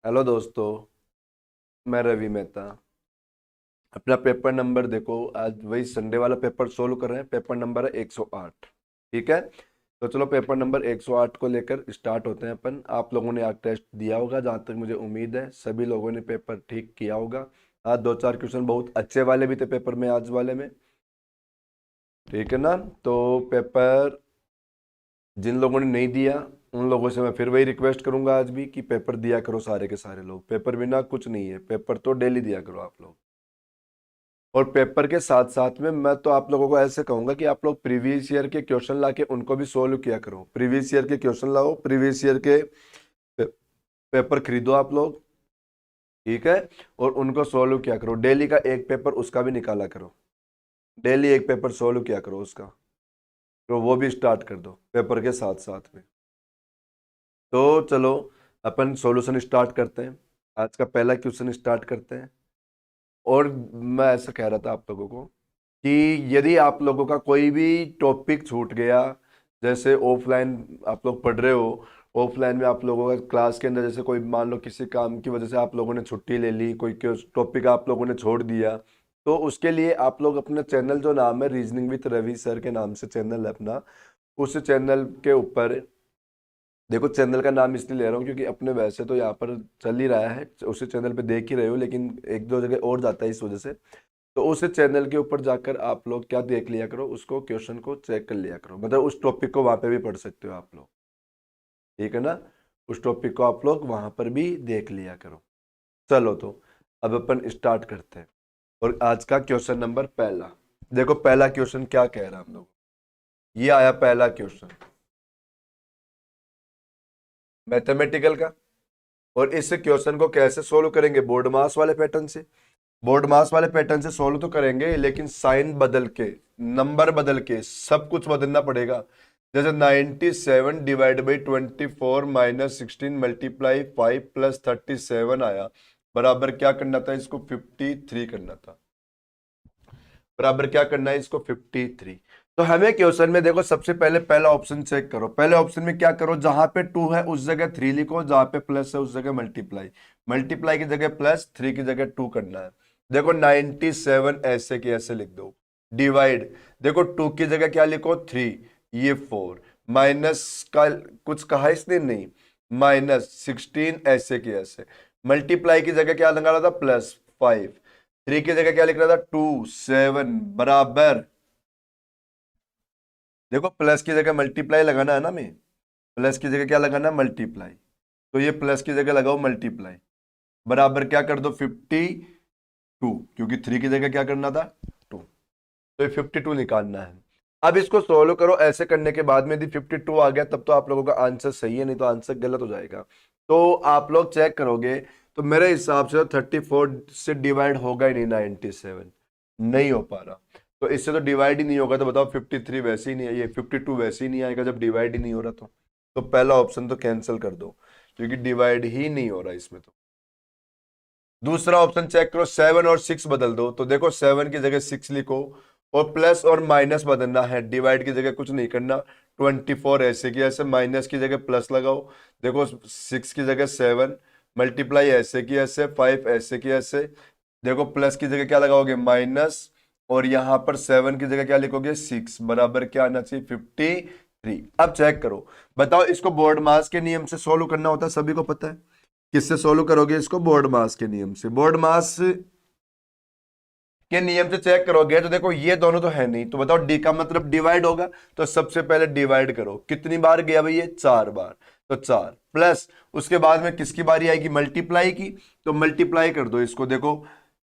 Hello दोस्तों। मैं रवि मेहता। अपना पेपर नंबर देखो, आज वही संडे वाला पेपर सोल्व कर रहे हैं। पेपर नंबर है 108। ठीक है, तो चलो पेपर नंबर 108 को लेकर स्टार्ट होते हैं अपन। आप लोगों ने आज टेस्ट दिया होगा, जहाँ तक मुझे उम्मीद है सभी लोगों ने पेपर ठीक किया होगा। आज दो चार क्वेश्चन बहुत अच्छे वाले भी थे पेपर में, आज वाले में। ठीक है ना। तो पेपर जिन लोगों ने नहीं दिया उन लोगों से मैं फिर वही रिक्वेस्ट करूंगा आज भी कि पेपर दिया करो। सारे के सारे लोग, पेपर बिना कुछ नहीं है, पेपर तो डेली दिया करो आप लोग। और पेपर के साथ साथ में मैं तो आप लोगों को ऐसे कहूंगा कि आप लोग प्रीवियस ईयर के क्वेश्चन लाके उनको भी सोल्व किया करो। प्रीवियस ईयर के क्वेश्चन लाओ, प्रीवियस ईयर के पे, पेपर खरीदो आप लोग। ठीक है, और उनको सोल्व किया करो। डेली का एक पेपर उसका भी निकाला करो। डेली एक पेपर सोल्व किया करो उसका। तो वो भी स्टार्ट कर दो पेपर के साथ साथ में। तो चलो अपन सॉल्यूशन स्टार्ट करते हैं। आज का पहला क्वेश्चन स्टार्ट करते हैं। और मैं ऐसा कह रहा था आप लोगों को कि यदि आप लोगों का कोई भी टॉपिक छूट गया, जैसे ऑफलाइन आप लोग पढ़ रहे हो, ऑफलाइन में आप लोगों का क्लास के अंदर जैसे कोई मान लो किसी काम की वजह से आप लोगों ने छुट्टी ले ली, कोई टॉपिक आप लोगों ने छोड़ दिया, तो उसके लिए आप लोग अपना चैनल जो नाम है रीजनिंग विद रवि सर के नाम से चैनल है अपना, उस चैनल के ऊपर देखो। चैनल का नाम इसलिए ले रहा हूँ क्योंकि अपने वैसे तो यहाँ पर चल ही रहा है, उसी चैनल पे देख ही रहे हो, लेकिन एक दो जगह और जाता है इस वजह से। तो उस चैनल के ऊपर जाकर आप लोग क्या देख लिया करो, उसको क्वेश्चन को चेक कर लिया करो, मतलब उस टॉपिक को वहां पे भी पढ़ सकते हो आप लोग। ठीक है ना, उस टॉपिक को आप लोग वहां पर भी देख लिया करो। चलो तो अब अपन स्टार्ट करते हैं। और आज का क्वेश्चन नंबर पहला, देखो पहला क्वेश्चन क्या कह रहा है हम लोग। ये आया पहला क्वेश्चन मैथमेटिकल का। और इस क्वेश्चन को कैसे सोल्व करेंगे? बोर्ड मास वाले पैटर्न से। बोर्ड मास वाले पैटर्न से सोल्व तो करेंगे, लेकिन साइन बदल के, नंबर बदल के, सब कुछ बदलना पड़ेगा। जैसे 97 divide by 24 minus 16 multiply 5 plus 37 आया, बराबर क्या करना था इसको? 53 करना था। बराबर क्या करना है इसको? 53। तो हमें क्वेश्चन में देखो, सबसे पहले पहला ऑप्शन चेक करो। पहले ऑप्शन में क्या करो, जहां पे 2 है उस जगह 3 लिखो, जहां पे प्लस है उस जगह मल्टीप्लाई। मल्टीप्लाई की जगह प्लस, 3 की जगह 2 करना है। देखो 97 ऐसे की ऐसे लिख दो। डिवाइड, देखो 2 की जगह क्या लिखो? 3, ये 4। माइनस का कुछ कहा इसने? नहीं। माइनस 16 ऐसे की ऐसे। मल्टीप्लाई की जगह क्या लगा रहा था? प्लस 5। 3 की जगह क्या लिख रहा था? 2, 7 बराबर। देखो प्लस की जगह मल्टीप्लाई लगाना है ना, मैं प्लस की जगह क्या लगाना है? मल्टीप्लाई। तो ये प्लस की जगह लगाओ मल्टीप्लाई, बराबर क्या कर दो? 52, क्योंकि 3 की जगह क्या करना था? 2। तो ये 52 निकालना है। अब इसको सोल्व करो। ऐसे करने के बाद में यदि 52 आ गया तब तो आप लोगों का आंसर सही है, नहीं तो आंसर गलत हो जाएगा। तो आप लोग चेक करोगे तो मेरे हिसाब से 34 से डिवाइड होगा ही नहीं 97, नहीं हो पा रहा। तो इससे तो डिवाइड ही नहीं होगा, तो बताओ 53 वैसे ही नहीं है, ये 52 वैसे ही नहीं आएगा जब डिवाइड ही नहीं हो रहा। तो पहला ऑप्शन तो कैंसिल कर दो, क्योंकि डिवाइड ही नहीं हो रहा इसमें। तो दूसरा ऑप्शन चेक करो, 7 और 6 बदल दो। तो देखो 7 की जगह 6 लिखो, और प्लस और माइनस बदलना है, डिवाइड की जगह कुछ नहीं करना। 24 ऐसे की ऐसे, माइनस की जगह प्लस लगाओ। देखो 6 की जगह 7, मल्टीप्लाई ऐसे की ऐसे, 5 ऐसे की ऐसे। देखो प्लस की जगह क्या लगाओगे? माइनस, और यहां पर 7 की जगह क्या लिखोगे? 6, बराबर क्या आना चाहिए? 53। अब चेक करो, बताओ इसको बोर्ड मास के नियम से सोल्व करना होता है, सभी को पता है। किससे सोल्व करोगे इसको? बोर्ड मास के नियम से। बोर्ड मास के नियम से चेक करोगे तो देखो ये दोनों तो है नहीं, तो बताओ डी का मतलब डिवाइड होगा। तो सबसे पहले डिवाइड करो, कितनी बार गया भाई? ये 4 बार। तो 4 प्लस, उसके बाद में किसकी बारी आएगी? मल्टीप्लाई की। तो मल्टीप्लाई कर दो इसको, देखो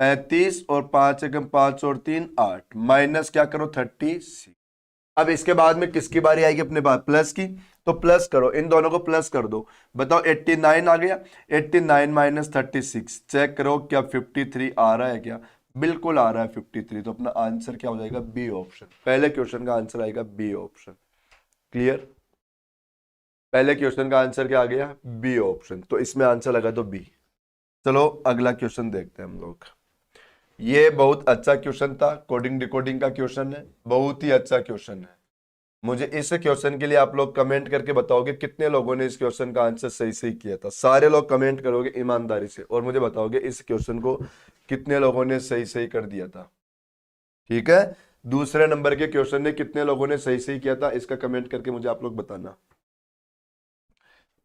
35 और 5 एकम 5 और 3 8, माइनस क्या करो? 36। अब इसके बाद में किसकी बारी आएगी अपने पास? प्लस की। तो प्लस करो, इन दोनों को प्लस कर दो। बताओ 89 आ गया। 89 माइनस 36, चेक करो क्या 53 आ रहा है क्या? बिल्कुल आ रहा है 53। तो अपना आंसर क्या हो जाएगा? B option. पहले क्वेश्चन का आंसर आएगा बी ऑप्शन। क्लियर? पहले क्वेश्चन का आंसर क्या आ गया? B option. तो इसमें आंसर लगा तो बी। चलो अगला क्वेश्चन देखते हैं हम लोग। ये बहुत अच्छा क्वेश्चन था, कोडिंग डिकोडिंग का क्वेश्चन है, बहुत ही अच्छा क्वेश्चन है। मुझे इस क्वेश्चन के लिए आप लोग कमेंट करके बताओगे कितने लोगों ने इस क्वेश्चन का आंसर सही सही किया था। सारे लोग कमेंट करोगे ईमानदारी से और मुझे बताओगे इस क्वेश्चन को कितने लोगों ने सही सही कर दिया था। ठीक है, दूसरे नंबर के क्वेश्चन ने कितने लोगों ने सही सही किया था, इसका कमेंट करके मुझे आप लोग बताना।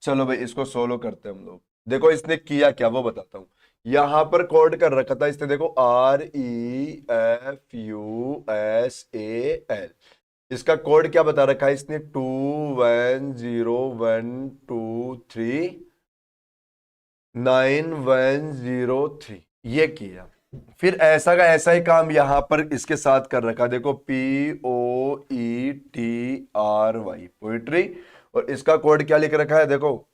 चलो भाई इसको सोलो करते हैं हम लोग। देखो इसने किया क्या वो बताता हूं। यहां पर कोड कर रखा था इसने, देखो REFUSAL। इसका कोड क्या बता रखा है इसने, 2101239103 ये किया। फिर ऐसा का ऐसा ही काम यहां पर इसके साथ कर रखा, देखो POETRY पोइट्री। और इसका कोड क्या लिख रखा है, देखो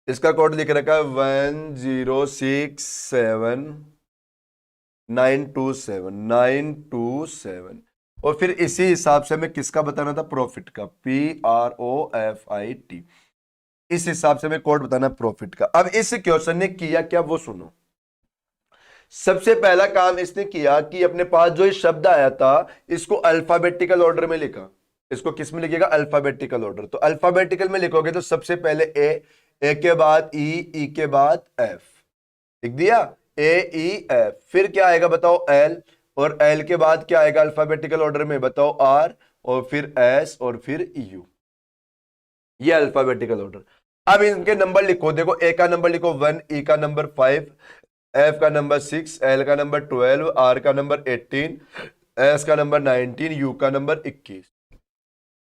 इसका कोड लिख रखा है 1067927 और फिर इसी हिसाब से हमें किसका बताना था, प्रॉफिट का, PROFIT। इस हिसाब से हमें कोड बताना प्रॉफिट का। अब इस क्वेश्चन ने किया क्या वो सुनो। सबसे पहला काम इसने किया कि अपने पास जो ये शब्द आया था इसको अल्फाबेटिकल ऑर्डर में लिखा। इसको किस में लिखेगा, अल्फाबेटिकल ऑर्डर। तो अल्फाबेटिकल में लिखोगे तो सबसे पहले ए के बाद ई के बाद एफ लिख दिया, AEF। फिर क्या आएगा बताओ, एल, और एल के बाद क्या आएगा अल्फाबेटिकल ऑर्डर में बताओ, आर, और फिर एस, और फिर यू। ये अल्फाबेटिकल ऑर्डर। अब इनके नंबर लिखो, देखो ए का नंबर लिखो 1, ई का नंबर 5, एफ का नंबर 6, एल का नंबर 12, आर का नंबर 18, एस का नंबर 19, यू का नंबर 21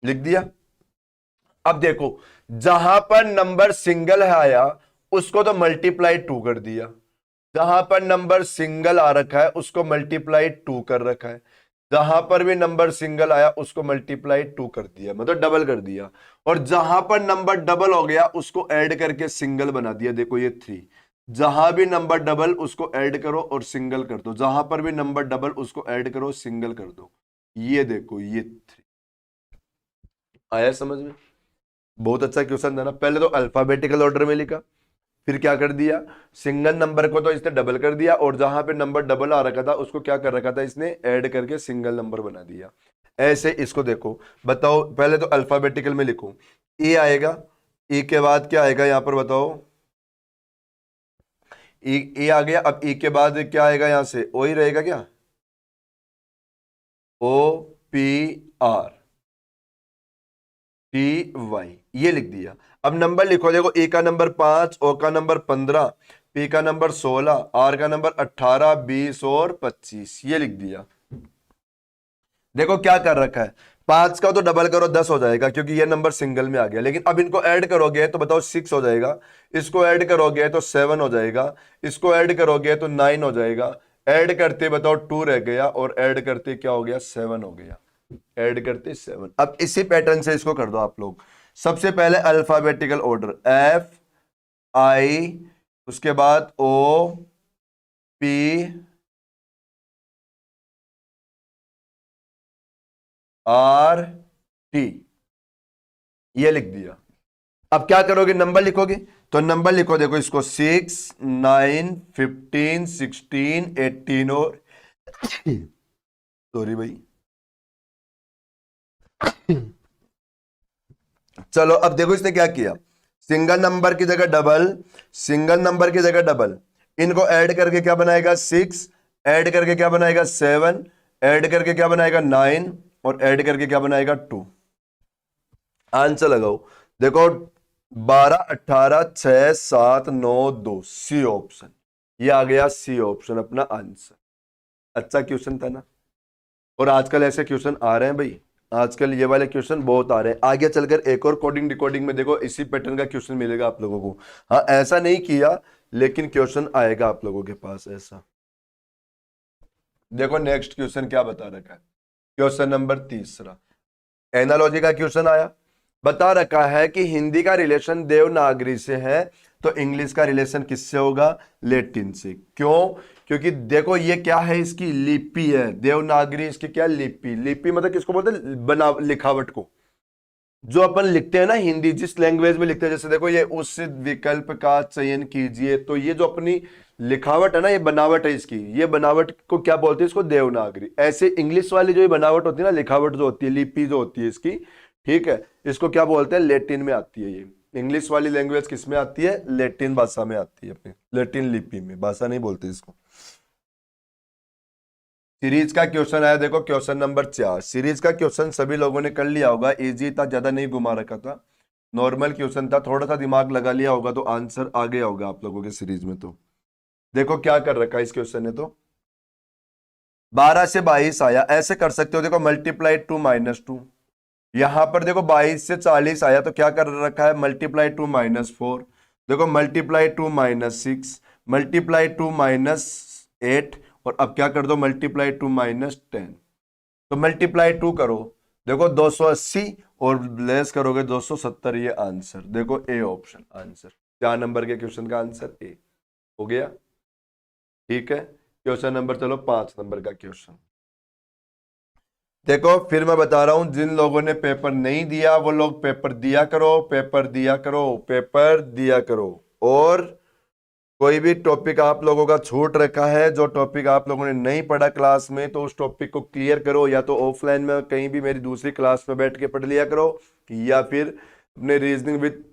लिख दिया। अब देखो जहां पर नंबर सिंगल है आया उसको तो मल्टीप्लाई 2 कर दिया, जहां पर नंबर सिंगल आ रखा है उसको मल्टीप्लाई 2 कर रखा है, जहां पर भी नंबर सिंगल आया उसको मल्टीप्लाई 2 कर दिया, मतलब डबल कर दिया। और जहां पर नंबर डबल हो गया उसको ऐड करके सिंगल बना दिया, देखो ये 3। जहां भी नंबर डबल उसको ऐड करो और सिंगल कर दो, जहां पर भी नंबर डबल उसको ऐड करो सिंगल कर दो, ये देखो ये 3। आया समझ में? बहुत अच्छा क्वेश्चन था ना। पहले तो अल्फाबेटिकल ऑर्डर में लिखा, फिर क्या कर दिया, सिंगल नंबर को तो इसने डबल कर दिया, और जहां पे नंबर डबल आ रखा था उसको क्या कर रखा था इसने, ऐड करके सिंगल नंबर बना दिया। ऐसे इसको देखो, बताओ पहले तो अल्फाबेटिकल में लिखो, ए आएगा, ए के बाद क्या आएगा यहां पर बताओ, ए आ गया। अब ए के बाद क्या आएगा, यहां से ओ ही रहेगा क्या, OPRTY ये लिख दिया। अब नंबर लिखो, देखो ए का नंबर 5, ओ का नंबर 15, पी का नंबर 16, आर का नंबर 18, 20 और 25 ये लिख दिया। देखो क्या कर रखा है, 5 का तो डबल करो 10 हो जाएगा क्योंकि ये नंबर सिंगल में आ गया, लेकिन अब इनको ऐड करोगे तो बताओ 6 हो जाएगा, इसको ऐड करोगे तो 7 हो जाएगा, इसको ऐड करोगे तो 9 हो जाएगा, ऐड करते बताओ 2 रह गया, और ऐड करते क्या हो गया, 7 हो गया, ऐड करते 7। अब इसी पैटर्न से इसको कर दो आप लोग। सबसे पहले अल्फाबेटिकल ऑर्डर, FI, उसके बाद OPRT ये लिख दिया। अब क्या करोगे, नंबर लिखोगे, तो नंबर लिखो, देखो इसको 6, 9, 15, 16, 18 और सॉरी भाई, चलो अब देखो इसने क्या किया, सिंगल नंबर की जगह डबल, सिंगल नंबर की जगह डबल, इनको ऐड करके क्या बनाएगा 6, ऐड करके क्या बनाएगा 7, ऐड करके क्या बनाएगा 9, और ऐड करके क्या बनाएगा 2। आंसर लगाओ, देखो 12, 18, 6, 7, 9, 2, सी ऑप्शन, ये आ गया सी ऑप्शन अपना आंसर। अच्छा क्वेश्चन था ना। और आजकल ऐसे क्वेश्चन आ रहे हैं भाई, आजकल ये वाले क्वेश्चन बहुत आ रहे हैं। आगे चलकर एक और कोडिंग डिकोडिंग में देखो इसी पैटर्न का क्वेश्चन मिलेगा आप लोगों को। हाँ ऐसा नहीं किया लेकिन क्वेश्चन आएगा आप लोगों के पास ऐसा। देखो नेक्स्ट क्वेश्चन क्या बता रखा है, क्वेश्चन नंबर 3 एनालॉजी का क्वेश्चन आया। बता रखा है कि हिंदी का रिलेशन देवनागरी से है तो इंग्लिश का रिलेशन किससे होगा, लैटिन से। क्यों, क्योंकि देखो ये क्या है, इसकी लिपि है, देवनागरी इसकी क्या लिपि, लिपि मतलब किसको बोलते हैं, बना लिखावट को। जो अपन लिखते हैं ना हिंदी, जिस लैंग्वेज में लिखते हैं, जैसे देखो ये उस विकल्प का चयन कीजिए, तो ये जो अपनी लिखावट है ना, ये बनावट है इसकी, ये बनावट को क्या बोलते हैं, इसको देवनागरी। ऐसे इंग्लिश वाली जो ये बनावट होती है ना, लिखावट जो होती है, लिपि जो होती है इसकी, ठीक है, इसको क्या बोलते हैं, लेटिन में आती है ये। इंग्लिश वाली लैंग्वेज किस में आती है, लेटिन भाषा में आती है, अपनी लेटिन लिपि में, भाषा नहीं बोलते इसको। सीरीज का क्वेश्चन आया, देखो क्वेश्चन नंबर 4। सीरीज का क्वेश्चन सभी लोगों ने कर लिया होगा, इजी था, ज्यादा नहीं घुमा रखा था, नॉर्मल क्वेश्चन था, थोड़ा सा दिमाग लगा लिया होगा तो आंसर आ गया होगा आप लोगों के सीरीज में। तो देखो क्या कर रखा है इस क्वेश्चन ने, तो 12 से 22 आया, ऐसे कर सकते हो, देखो मल्टीप्लाई 2 -2। यहां पर देखो 22 से 40 आया, तो क्या कर रखा है, मल्टीप्लाई 2 -4। देखो मल्टीप्लाई 2 -6, मल्टीप्लाई 2 -8, और अब क्या कर दो, मल्टीप्लाई 2 -10। तो मल्टीप्लाई 2 करो, देखो 280, और लेस करोगे 270, ये आंसर देखो ए ऑप्शन आंसर। 4 नंबर के क्वेश्चन का आंसर ए हो गया। ठीक है, क्वेश्चन नंबर, चलो 5 नंबर का क्वेश्चन देखो। फिर मैं बता रहा हूं, जिन लोगों ने पेपर नहीं दिया वो लोग पेपर दिया करो, पेपर दिया करो, पेपर दिया करो। और कोई भी टॉपिक आप लोगों का छूट रखा है, जो टॉपिक आप लोगों ने नहीं पढ़ा क्लास में, तो उस टॉपिक को क्लियर करो, या तो ऑफलाइन में कहीं भी मेरी दूसरी क्लास में बैठ के पढ़ लिया करो, या फिर अपने रीजनिंग विद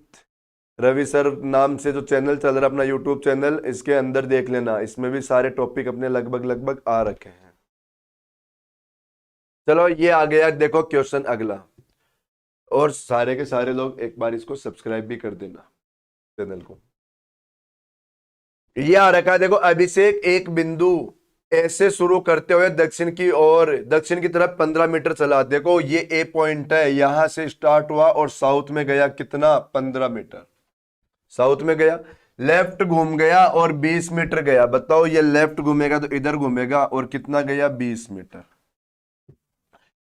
रवि सर नाम से जो चैनल चल रहा है अपना यूट्यूब चैनल, इसके अंदर देख लेना, इसमें भी सारे टॉपिक अपने लगभग लगभग आ रखे हैं। चलो ये आ गया, देखो क्वेश्चन अगला। और सारे के सारे लोग एक बार इसको सब्सक्राइब भी कर देना चैनल को। ये आ रखा है, देखो अभिषेक एक बिंदु ऐसे शुरू करते हुए दक्षिण की ओर, दक्षिण की तरफ 15 मीटर चला। देखो ये ए पॉइंट है, यहां से स्टार्ट हुआ और साउथ में गया कितना, 15 मीटर साउथ में गया, लेफ्ट घूम गया और 20 मीटर गया। बताओ ये लेफ्ट घूमेगा तो इधर घूमेगा, और कितना गया, 20 मीटर।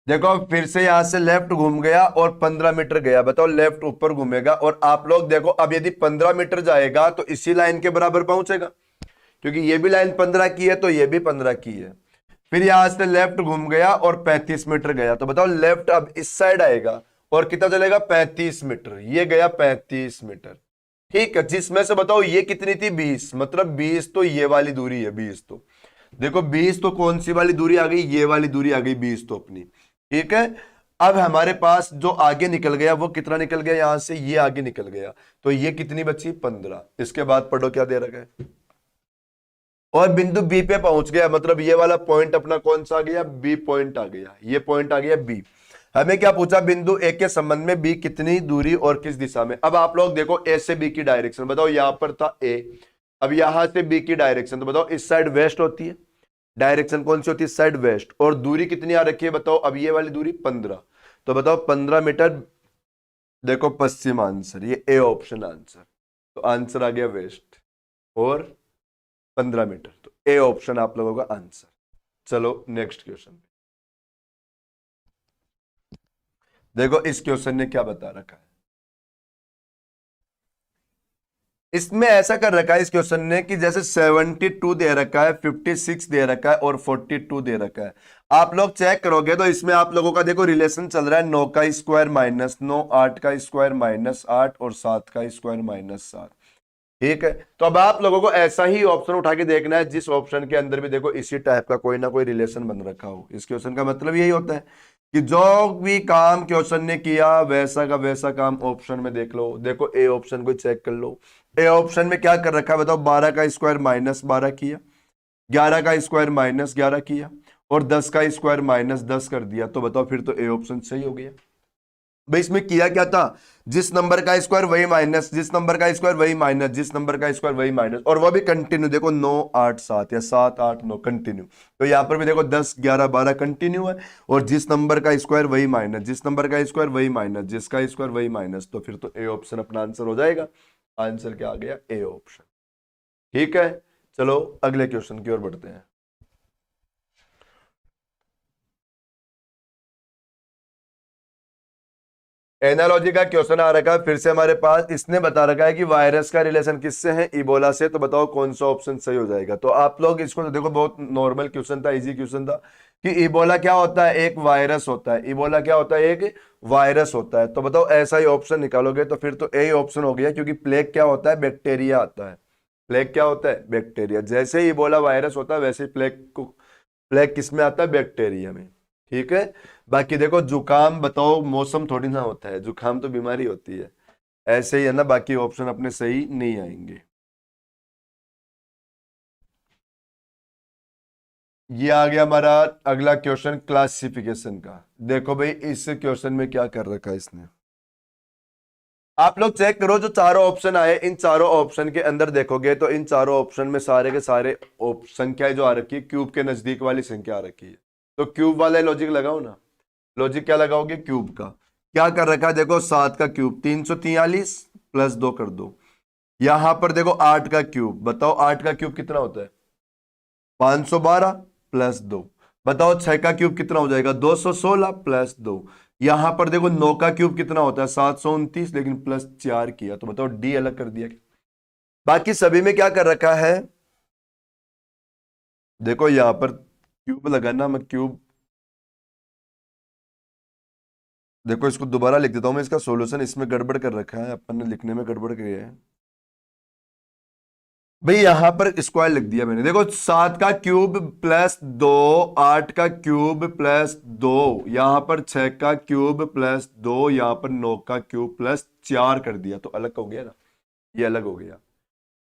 देखो फिर से यहां से लेफ्ट घूम गया और 15 मीटर गया। बताओ लेफ्ट ऊपर घूमेगा, और आप लोग देखो अब यदि 15 मीटर जाएगा तो इसी लाइन के बराबर पहुंचेगा, क्योंकि ये भी लाइन 15 की है तो ये भी 15 की है। फिर यहां से लेफ्ट घूम गया और 35 मीटर गया। तो बताओ लेफ्ट अब इस साइड आएगा और कितना चलेगा, 35 मीटर। ये गया 35 मीटर, ठीक है, जिसमें से बताओ ये कितनी थी, 20, मतलब 20 तो ये वाली दूरी है, 20 तो देखो 20 तो कौन सी वाली दूरी आ गई, ये वाली दूरी आ गई 20 तो अपनी। ठीक है, अब हमारे पास जो आगे निकल गया वो कितना निकल गया, यहां से ये आगे निकल गया, तो ये कितनी बची, 15। इसके बाद पढ़ो क्या दे रखा है, और बिंदु बी पे पहुंच गया, मतलब ये वाला पॉइंट अपना कौन सा आ गया, बी पॉइंट आ गया, ये पॉइंट आ गया बी। हमें क्या पूछा, बिंदु ए के संबंध में बी कितनी दूरी और किस दिशा में। अब आप लोग देखो ए से बी की डायरेक्शन बताओ, यहां पर था ए, अब यहां से बी की डायरेक्शन, तो बताओ इस साइड वेस्ट होती है, डायरेक्शन कौन सी होती है, साइड वेस्ट, और दूरी कितनी आ रखी है बताओ, अब ये वाली दूरी 15, तो बताओ 15 मीटर, देखो पश्चिम आंसर, ये ए ऑप्शन आंसर, तो आंसर आ गया वेस्ट और 15 मीटर, तो ए ऑप्शन आप लोगों का आंसर। चलो नेक्स्ट क्वेश्चन, देखो इस क्वेश्चन ने क्या बता रखा है। इसमें ऐसा कर रखा है इस क्वेश्चन ने कि जैसे 72 दे रखा है, 56 दे रखा है और 42 दे रखा है। आप लोग चेक करोगे तो इसमें आप लोगों का देखो रिलेशन चल रहा है 9 का स्क्वायर -9, 8 का स्क्वायर -8 और 7 का स्क्वायर -7। ठीक है, तो अब आप लोगों को ऐसा ही ऑप्शन उठा के देखना है जिस ऑप्शन के अंदर भी देखो इसी टाइप का कोई ना कोई रिलेशन बन रखा हो। इस क्वेश्चन का मतलब यही होता है कि जो भी काम क्वेश्चन ने किया वैसा का वैसा काम ऑप्शन में देख लो। देखो ए ऑप्शन को चेक कर लो, ए ऑप्शन में क्या कर रखा है बताओ, 12 का स्क्वायर -12 किया, 11 का स्क्वायर -11 किया, और 10 का स्क्वायर -10 कर दिया। तो बताओ फिर तो ए ऑप्शन सही हो गया। भाई इसमें किया क्या था, जिस नंबर का स्क्वायर वही माइनस, जिस नंबर का स्क्वायर वही माइनस, जिस नंबर का स्क्वायर वही माइनस, और वह भी कंटिन्यू। देखो 9 8 7 या 7 8 9 कंटिन्यू, तो यहां पर भी देखो 10 11 12 कंटिन्यू है, और जिस नंबर का स्क्वायर वही माइनस, जिस नंबर का स्क्वायर वही माइनस, जिसका स्क्वायर वही माइनस, तो फिर तो ए ऑप्शन अपना आंसर हो जाएगा। आंसर क्या आ गया, ए ऑप्शन। ठीक है, चलो अगले क्वेश्चन की ओर बढ़ते हैं। एनालॉजी का क्वेश्चन आ रखा है फिर से हमारे पास। इसने बता रखा है कि वायरस का रिलेशन किससे है, इबोला से। तो बताओ कौन सा ऑप्शन सही हो जाएगा। तो आप लोग इसको तो देखो, बहुत नॉर्मल क्वेश्चन था, इजी क्वेश्चन था कि इबोला क्या होता है, एक वायरस होता है। इबोला क्या होता है, एक वायरस होता है। तो बताओ ऐसा ही ऑप्शन निकालोगे तो फिर तो ए ऑप्शन हो गया, क्योंकि प्लेग क्या होता है, बैक्टीरिया आता है। प्लेग क्या होता है, बैक्टीरिया। जैसे ही इबोला वायरस होता है वैसे ही प्लेग किस में आता है, बैक्टीरिया में। ठीक है। बाकी देखो जुकाम, बताओ मौसम थोड़ी ना होता है, जुकाम तो बीमारी होती है। ऐसे ही है ना, बाकी ऑप्शन अपने सही नहीं आएंगे। ये आ गया हमारा अगला क्वेश्चन क्लासिफिकेशन का। देखो भाई इस क्वेश्चन में क्या कर रखा है इसने। आप लोग चेक करो, जो चारों ऑप्शन आए इन चारों ऑप्शन के अंदर देखोगे तो इन चारों ऑप्शन में सारे के सारे संख्याएं जो आ रखी है क्यूब के नजदीक वाली संख्या आ रखी है। तो क्यूब वाला लॉजिक लगाओ ना। लॉजिक क्या लगाओगे, क्यूब का। क्या कर रखा है देखो, 7 का क्यूब 343 प्लस 2 कर दो। यहां पर देखो 8 का क्यूब, बताओ 8 का क्यूब कितना होता है, 512 प्लस 2। बताओ 6 का क्यूब कितना हो जाएगा, 216 प्लस 2। यहां पर देखो 9 का क्यूब कितना होता है, 729, लेकिन प्लस 4 किया। तो बताओ डी अलग कर दिया। बाकी सभी में क्या कर रखा है, देखो यहां पर क्यूब लगाना, मैं क्यूब, देखो इसको दोबारा लिख देता हूं मैं। इसका सॉल्यूशन इसमें गड़बड़ कर रखा है अपन ने, लिखने में गड़बड़ की है भाई। यहां पर स्क्वायर लिख दिया मैंने। देखो 7 का क्यूब प्लस 2, 8 का क्यूब प्लस 2, यहां पर 6 का क्यूब प्लस 2, यहां पर 9 का क्यूब प्लस 4 कर दिया। तो अलग हो गया ना, ये अलग हो गया।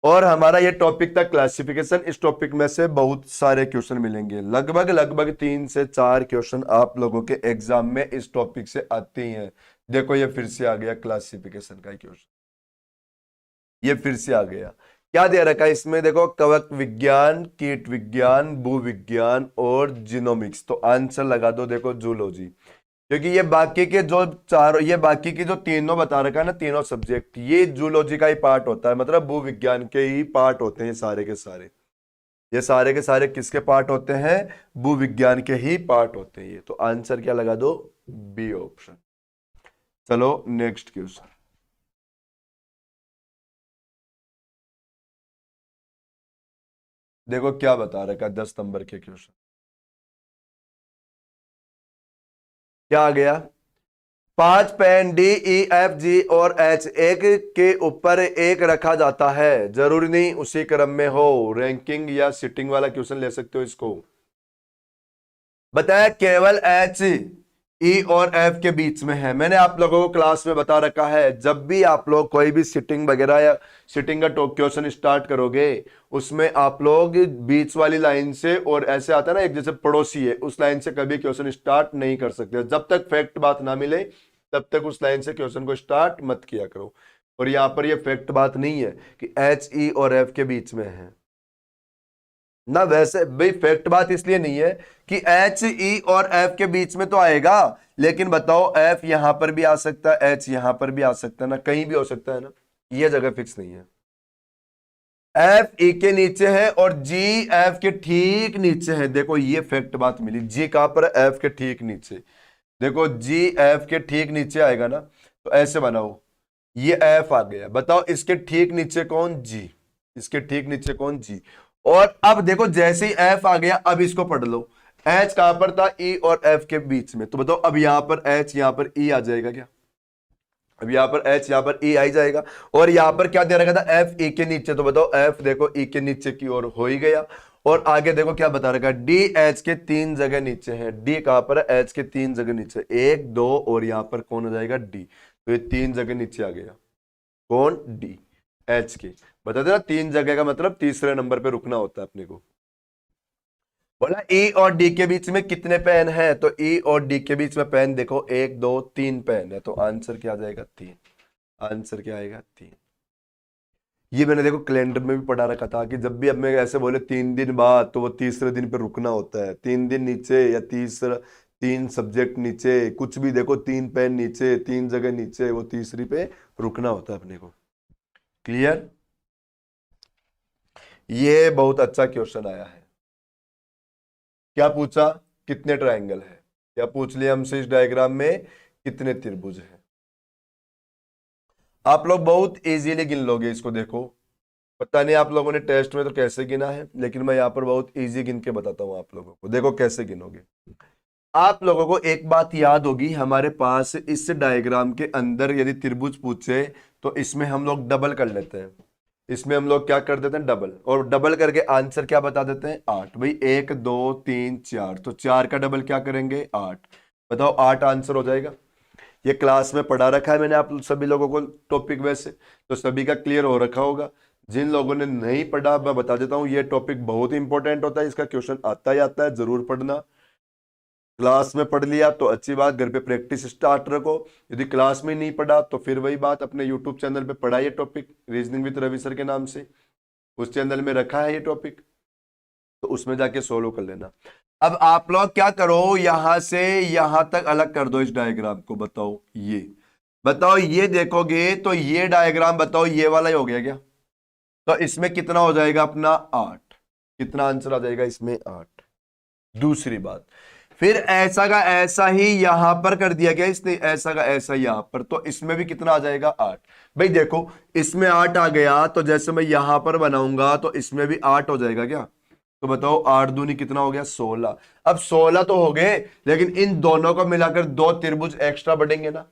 और हमारा ये टॉपिक था क्लासिफिकेशन। इस टॉपिक में से बहुत सारे क्वेश्चन मिलेंगे, लगभग लगभग 3 से 4 क्वेश्चन आप लोगों के एग्जाम में इस टॉपिक से आते ही हैं। देखो ये फिर से आ गया क्लासिफिकेशन का क्वेश्चन, ये फिर से आ गया। क्या दे रखा है इसमें, देखो कवक विज्ञान, कीट विज्ञान, भूविज्ञान और जीनोमिक्स। तो आंसर लगा दो देखो जूलॉजी, क्योंकि ये बाकी के जो चारों, ये बाकी की जो तीनों बता रखा है ना, तीनों सब्जेक्ट ये जूलॉजी का ही पार्ट होता है, मतलब भूविज्ञान के ही पार्ट होते हैं ये सारे के सारे। ये सारे के सारे किसके पार्ट होते हैं, भूविज्ञान के ही पार्ट होते हैं ये। तो आंसर क्या लगा दो, बी ऑप्शन। चलो नेक्स्ट क्वेश्चन। देखो क्या बता रखा है 10 नंबर के क्वेश्चन। क्या आ गया, 5 pen D E F G और एच एक के ऊपर एक रखा जाता है, जरूरी नहीं उसी क्रम में हो। रैंकिंग या सिटिंग वाला क्वेश्चन ले सकते हो इसको। बताया केवल एच ई और एफ के बीच में है। मैंने आप लोगों को क्लास में बता रखा है, जब भी आप लोग कोई भी सिटिंग वगैरह या सिटिंग का क्वेश्चन स्टार्ट करोगे, उसमें आप लोग बीच वाली लाइन से, और ऐसे आता है ना एक जैसे पड़ोसी है, उस लाइन से कभी क्वेश्चन स्टार्ट नहीं कर सकते। जब तक फैक्ट बात ना मिले तब तक उस लाइन से क्वेश्चन को स्टार्ट मत किया करो। और यहां पर ये फैक्ट बात नहीं है कि एच ई और एफ के बीच में है ना। वैसे भाई फैक्ट बात इसलिए नहीं है कि एच ई और एफ के बीच में तो आएगा, लेकिन बताओ एफ यहां पर भी आ सकता है, एच यहां पर भी आ सकता है ना, कहीं भी हो सकता है ना, ये जगह फिक्स नहीं है। एफ ई के नीचे है और जी एफ के ठीक नीचे है। देखो ये फैक्ट बात मिली, जी कहां पर है, एफ के ठीक नीचे। देखो जी एफ के ठीक नीचे आएगा ना, तो ऐसे बनाओ, ये एफ आ गया। बताओ इसके ठीक नीचे कौन, जी। इसके ठीक नीचे कौन, जी। और अब देखो जैसे ही एफ आ गया, अब इसको पढ़ लो, एच कहां पर था, ई और एफ के बीच में। तो बताओ अब यहां पर एच यहां पर ई आ जाएगा क्या, अब यहां पर एच यहां पर ई आ जाएगा। और यहां पर क्या दे रखा था, एफ ई के नीचे। तो बताओ एफ देखो ई के नीचे की ओर हो ही गया। और आगे देखो क्या बता रखा है, डी एच के 3 जगह नीचे है। डी कहां पर है, एच के 3 जगह नीचे, 1 2, और यहां पर कौन हो जाएगा, डी। तो ये 3 जगह नीचे आ गया, कौन, डी, एच के। बता देना 3 जगह का मतलब तीसरे नंबर पे रुकना होता है अपने को। बोला ई और डी के बीच में कितने पेन है, तो ई और डी के बीच में पेन देखो 1 2 3 पेन है। तो आंसर क्या आ जाएगा, 3। आंसर क्या आएगा, 3। ये मैंने देखो कैलेंडर में भी पढ़ा रखा था कि जब भी अब मैं ऐसे बोले 3 दिन बाद, तो वो तीसरे दिन पे रुकना होता है। 3 दिन नीचे या तीसरा, 3 सब्जेक्ट नीचे, कुछ भी देखो 3 पेन नीचे, 3 जगह नीचे, वो तीसरी पे रुकना होता है अपने को। क्लियर। ये बहुत अच्छा क्वेश्चन आया है। क्या पूछा, कितने ट्रायंगल है, क्या पूछ लिया हमसे इस डायग्राम में कितने त्रिभुज है। आप लोग बहुत इजीली गिन लोगे इसको। देखो पता नहीं आप लोगों ने टेस्ट में तो कैसे गिना है, लेकिन मैं यहाँ पर बहुत इजी गिन के बताता हूँ आप लोगों को। देखो कैसे गिनोगे। आप लोगों को एक बात याद होगी, हमारे पास इस डायग्राम के अंदर यदि त्रिभुज पूछे तो इसमें हम लोग डबल कर लेते हैं। इसमें हम लोग क्या कर देते हैं, डबल। और डबल करके आंसर क्या बता देते हैं, 8। भाई 1 2 3 4, तो 4 का डबल क्या करेंगे, 8। बताओ 8 आंसर हो जाएगा। ये क्लास में पढ़ा रखा है मैंने आप सभी लोगों को टॉपिक, वैसे तो सभी का क्लियर हो रखा होगा। जिन लोगों ने नहीं पढ़ा मैं बता देता हूँ, ये टॉपिक बहुत इंपॉर्टेंट होता है, इसका क्वेश्चन आता ही आता है, जरूर पढ़ना। क्लास में पढ़ लिया तो अच्छी बात, घर पे प्रैक्टिस स्टार्ट रखो। यदि क्लास में नहीं पढ़ा तो फिर वही बात, अपने यूट्यूब चैनल पे पढ़ा ये topic reasoning with Ravi sir के नाम से, उस चैनल में रखा है ये टॉपिक, तो उसमें जाके सोल्व कर लेना। अब आप लोग क्या करो, यहां से यहां तक अलग कर दो इस डायग्राम को। बताओ ये देखोगे तो ये डायग्राम बताओ ये वाला ही हो गया क्या? तो इसमें कितना हो जाएगा अपना 8। कितना आंसर आ जाएगा इसमें, 8। दूसरी बात, फिर ऐसा का ऐसा ही यहां पर कर दिया गया इसने, ऐसा का ऐसा यहां पर, तो इसमें भी कितना आ जाएगा, 8। भाई देखो इसमें 8 आ गया, तो जैसे मैं यहां पर बनाऊंगा तो इसमें भी 8 हो जाएगा क्या? तो बताओ 8 दूनी कितना हो गया, 16। अब 16 तो हो गए, लेकिन इन दोनों को मिलाकर 2 त्रिभुज एक्स्ट्रा बढ़ेंगे ना।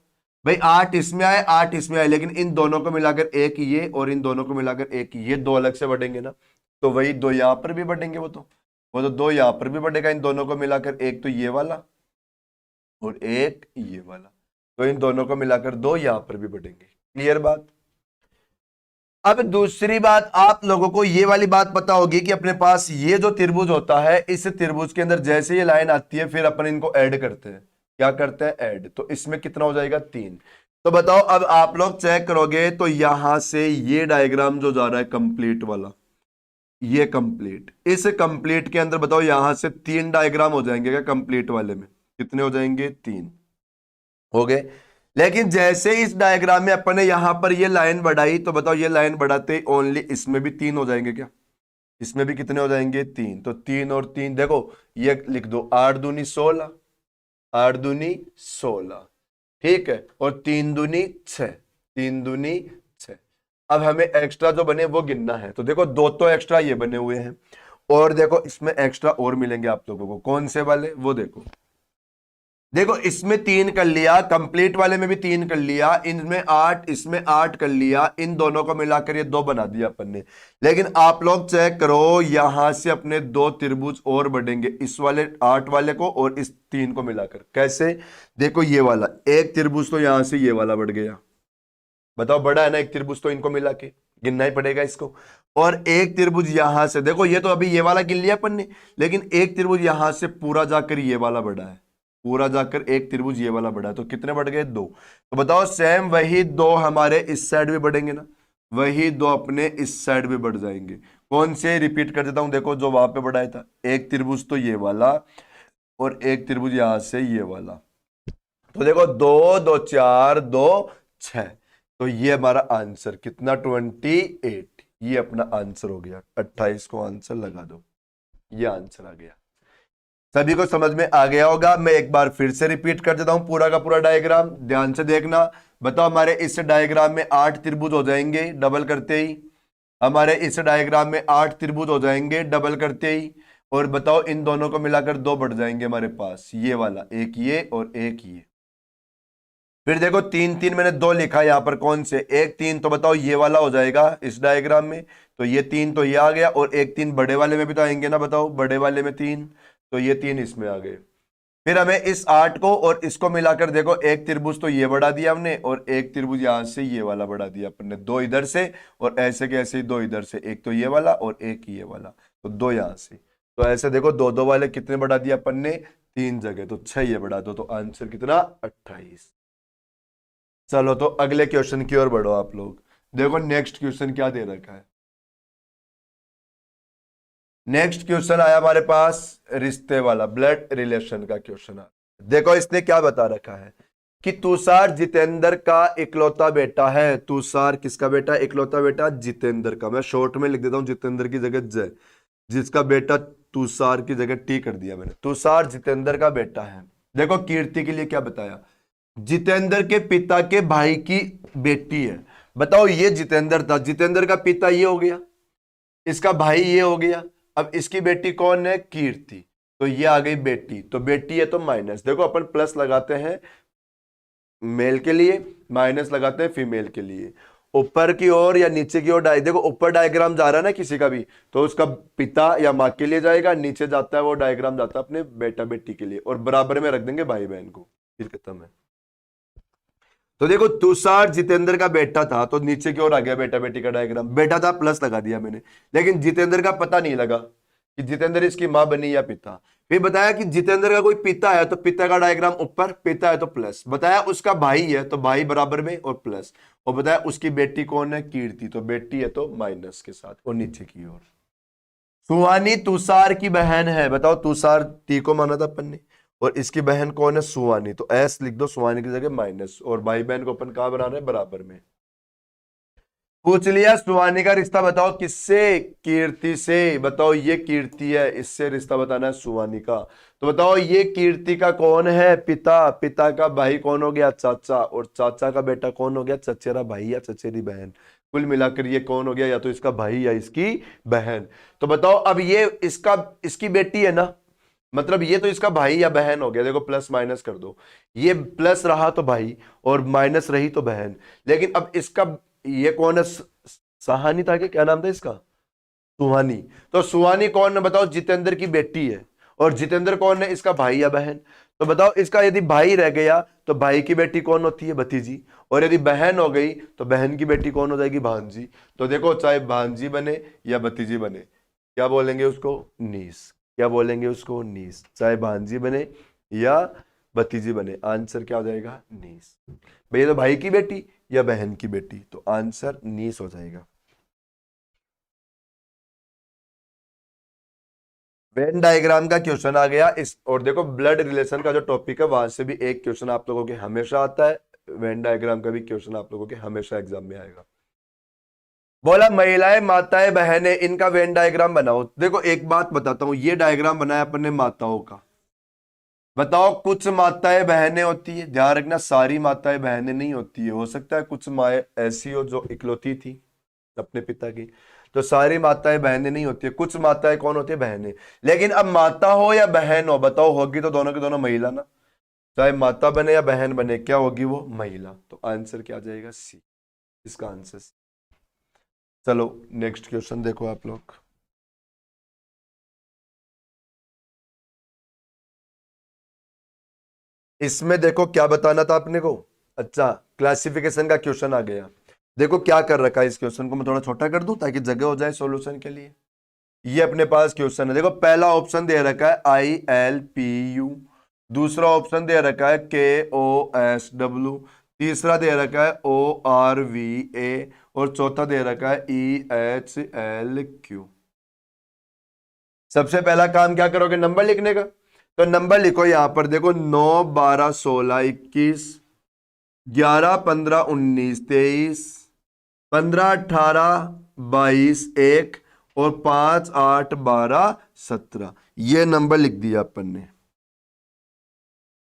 भाई 8 इसमें आए 8 इसमें आए, लेकिन इन दोनों को मिलाकर एक ये और इन दोनों को मिलाकर एक ये, 2 अलग से बढ़ेंगे ना। तो वही 2 यहां पर भी बढ़ेंगे, वो तो 2 यहां पर भी बढ़ेगा, इन दोनों को मिलाकर एक तो ये वाला और एक ये वाला, तो इन दोनों को मिलाकर 2 यहां पर भी बढ़ेंगे। क्लियर बात? अब दूसरी बात, आप लोगों को ये वाली बात पता होगी कि अपने पास ये जो त्रिभुज होता है, इस त्रिभुज के अंदर जैसे ये लाइन आती है फिर अपन इनको ऐड करते हैं। क्या करते हैं, ऐड। तो इसमें कितना हो जाएगा, 3। तो बताओ अब आप लोग चेक करोगे तो यहां से ये डायग्राम जो जा रहा है कंप्लीट वाला, ये कंप्लीट, इस कंप्लीट के अंदर बताओ यहां से 3 डायग्राम हो जाएंगे क्या? कंप्लीट वाले में कितने हो जाएंगे, 3 हो गए। लेकिन जैसे इस डायग्राम में अपन ने यहां पर ये लाइन बढ़ाई, तो बताओ ये लाइन बढ़ाते ओनली इसमें भी 3 हो जाएंगे क्या? इसमें भी कितने हो जाएंगे, 3। तो 3 और 3 देखो ये लिख दो, 8 दूनी 16, 8 दूनी 16, ठीक है। और 3 दूनी 6, 3 दूनी 6। अब हमें एक्स्ट्रा जो बने वो गिनना है, तो देखो 2 तो एक्स्ट्रा ये बने हुए हैं, और देखो इसमें एक्स्ट्रा और मिलेंगे आप लोगों को। कौन से वाले, वो देखो। देखो इसमें 3 कर लिया, कंप्लीट वाले में भी 3 कर लिया, इनमें 8, इसमें 8 कर लिया, इन दोनों को मिलाकर ये 2 बना दिया अपन ने। लेकिन आप लोग चेक करो, यहां से अपने 2 त्रिभुज और बढ़ेंगे, इस वाले 8 वाले को और इस 3 को मिलाकर। कैसे? देखो ये वाला एक त्रिभुज तो यहां से ये वाला बढ़ गया, बताओ बड़ा है ना एक त्रिभुज, तो इनको मिला के गिनना ही पड़ेगा इसको। और एक त्रिभुज यहां से, देखो ये तो अभी ये वाला गिन लिया अपन ने, लेकिन एक त्रिभुज यहां से पूरा जाकर ये वाला बढ़ा है, पूरा जाकर एक त्रिभुज ये वाला बढ़ा है, तो कितने बढ़ गए, 2। तो बताओ सेम वही 2 हमारे इस साइड भी बढ़ेंगे ना, वही 2 अपने इस साइड भी बढ़ जाएंगे। कौन से, रिपीट कर देता हूं, देखो जो वहां पे बढ़ाया था, एक त्रिभुज तो ये वाला और एक त्रिभुज यहां से ये वाला, तो देखो 2 2 4 2 6, तो ये हमारा आंसर कितना, 28। ये अपना आंसर हो गया, 28 को आंसर लगा दो, ये आंसर आ गया। सभी को समझ में आ गया होगा। मैं एक बार फिर से रिपीट कर देता हूं पूरा का पूरा डायग्राम, ध्यान से देखना। बताओ हमारे इस डायग्राम में 8 त्रिभुज हो जाएंगे डबल करते ही, हमारे इस डायग्राम में 8 त्रिभुज हो जाएंगे डबल करते ही, और बताओ इन दोनों को मिलाकर 2 बढ़ जाएंगे हमारे पास, ये वाला एक ये और एक ये। फिर देखो 3 3 मैंने 2 लिखा यहां पर, कौन से, एक 3 तो बताओ ये वाला हो जाएगा इस डायग्राम में, तो ये 3 तो ये आ गया, और एक 3 बड़े वाले में भी तो आएंगे ना, बताओ बड़े वाले में 3, तो ये 3 इसमें आ गए। फिर हमें इस 8 को और इसको मिलाकर देखो, एक त्रिभुज तो ये बढ़ा दिया हमने, और एक त्रिभुज यहां से ये वाला बढ़ा दिया अपन ने, 2 इधर से और ऐसे के ऐसे 2 इधर से, एक तो ये वाला और एक ये वाला, तो 2 यहां से। तो ऐसे देखो 2 2 वाले कितने बढ़ा दिया अपन ने, 3 जगह, तो 6 ये बढ़ा दो, तो आंसर कितना, 28। चलो तो अगले क्वेश्चन की ओर बढ़ो आप लोग। देखो नेक्स्ट क्वेश्चन क्या दे रखा है। नेक्स्ट क्वेश्चन आया हमारे पास रिश्ते वाला, ब्लड रिलेशन का क्वेश्चन आया। देखो इसने क्या बता रखा है कि तुषार जितेंद्र का इकलौता बेटा है। तुषार किसका बेटा, इकलौता बेटा जितेंद्र का। मैं शॉर्ट में लिख देता हूं, जितेंद्र की जगह जय, जिसका बेटा तुषार की जगह टी कर दिया मैंने। तुषार जितेंद्र का बेटा है। देखो कीर्ति के लिए क्या बताया, जितेंद्र के पिता के भाई की बेटी है। बताओ ये जितेंद्र था, जितेंद्र का पिता ये हो गया, इसका भाई ये हो गया, अब इसकी बेटी कौन है, कीर्ति, तो ये आ गई बेटी, तो बेटी है तो माइनस, देखो अपन प्लस लगाते हैं मेल के लिए, माइनस लगाते हैं फीमेल के लिए, ऊपर की ओर या नीचे की ओर देखो ऊपर डायग्राम जा रहा है ना किसी का भी, तो उसका पिता या माँ के लिए जाएगा, नीचे जाता है वो डायग्राम जाता है अपने बेटा बेटी के लिए, और बराबर में रख देंगे भाई बहन को, फिर खत्म है। तो देखो तुषार जितेंद्र का बेटा था, तो नीचे की ओर आ गया बेटा बेटी का डायग्राम, बेटा था प्लस लगा दिया मैंने, लेकिन जितेंद्र का पता नहीं लगा कि जितेंद्र इसकी माँ बनी या पिता। फिर बताया कि जितेंद्र का कोई पिता है, तो पिता का डायग्राम ऊपर, पिता है तो प्लस, बताया उसका भाई है तो भाई बराबर में और प्लस, और बताया उसकी बेटी कौन है, कीर्ति, तो बेटी है तो माइनस के साथ और नीचे की ओर। सुहानी तुषार की बहन है, बताओ तुषार टी को माना था अपन ने, और इसकी बहन कौन है, सुहानी, तो एस लिख दो सुहानी की जगह माइनस, और भाई बहन को अपन कहां बना रहे हैं, बराबर में। पूछ लिया सुहानी का रिश्ता बताओ किससे, कीर्ति से, बताओ ये कीर्ति है, इससे रिश्ता बताना है सुहानी का, तो बताओ ये कीर्ति का कौन है, पिता, पिता का भाई कौन हो गया, चाचा, और चाचा का बेटा कौन हो गया, चचेरा भाई या चचेरी बहन, कुल मिलाकर ये कौन हो गया, या तो इसका भाई या इसकी बहन। तो बताओ अब ये इसका, इसकी बेटी है ना, मतलब ये तो इसका भाई या बहन हो गया, देखो प्लस माइनस कर दो, ये प्लस रहा तो भाई और माइनस रही तो बहन, लेकिन अब इसका ये कौन है, सहानी था कि क्या नाम था इसका, सुहानी, तो सुहानी कौन है बताओ, जितेंद्र की बेटी है, और जितेंद्र कौन है, इसका भाई या बहन, तो बताओ इसका यदि भाई रह गया तो भाई की बेटी कौन होती है, भतीजी, और यदि बहन हो गई तो बहन की बेटी कौन हो जाएगी, भांजी। तो देखो चाहे भांजी बने या भतीजी बने, क्या बोलेंगे उसको, नीस, क्या बोलेंगे उसको, नीस, चाहे भांजी बने या भतीजी बने, आंसर क्या हो जाएगा, नीस। भैया तो भाई की बेटी या बहन की बेटी, तो आंसर नीस हो जाएगा। वेन डायग्राम का क्वेश्चन आ गया इस, और देखो ब्लड रिलेशन का जो टॉपिक है वहां से भी एक क्वेश्चन आप लोगों के हमेशा आता है, वेन डायग्राम का भी क्वेश्चन आप लोगों के हमेशा एग्जाम में आएगा। बोला महिलाएं माताएं बहनें इनका वेन डायग्राम बनाओ, देखो एक बात बताता हूं, ये डायग्राम बनाया अपन ने माताओं का, बताओ कुछ माताएं बहनें होती है, ध्यान रखना सारी माताएं बहनें नहीं होती है, हो सकता है कुछ माए ऐसी हो जो इकलौती थी अपने पिता की, तो सारी माताएं बहनें नहीं होती है, कुछ माताएं कौन होती है, बहनें, लेकिन अब माता हो या बहन हो, बताओ होगी तो दोनों की दोनों महिला ना, चाहे माता बने या बहन बने क्या होगी वो, महिला, तो आंसर क्या आ जाएगा, सी, इसका आंसर सी। चलो नेक्स्ट क्वेश्चन देखो आप लोग, इसमें देखो क्या बताना था अपने को, अच्छा क्लासिफिकेशन का क्वेश्चन आ गया, देखो क्या कर रखा है, इस क्वेश्चन को मैं थोड़ा छोटा कर दूं ताकि जगह हो जाए सॉल्यूशन के लिए। ये अपने पास क्वेश्चन है, देखो पहला ऑप्शन दे रखा है ILPU, दूसरा ऑप्शन दे रखा है KOSW, तीसरा दे रखा है ORVA, और चौथा दे रखा है EHLQ। सबसे पहला काम क्या करोगे, नंबर लिखने का, तो नंबर लिखो यहां पर, देखो 9 12 16 21, 11 15 19 23, 15 18 22 1, और 5 8 12 17, ये नंबर लिख दिया अपन ने।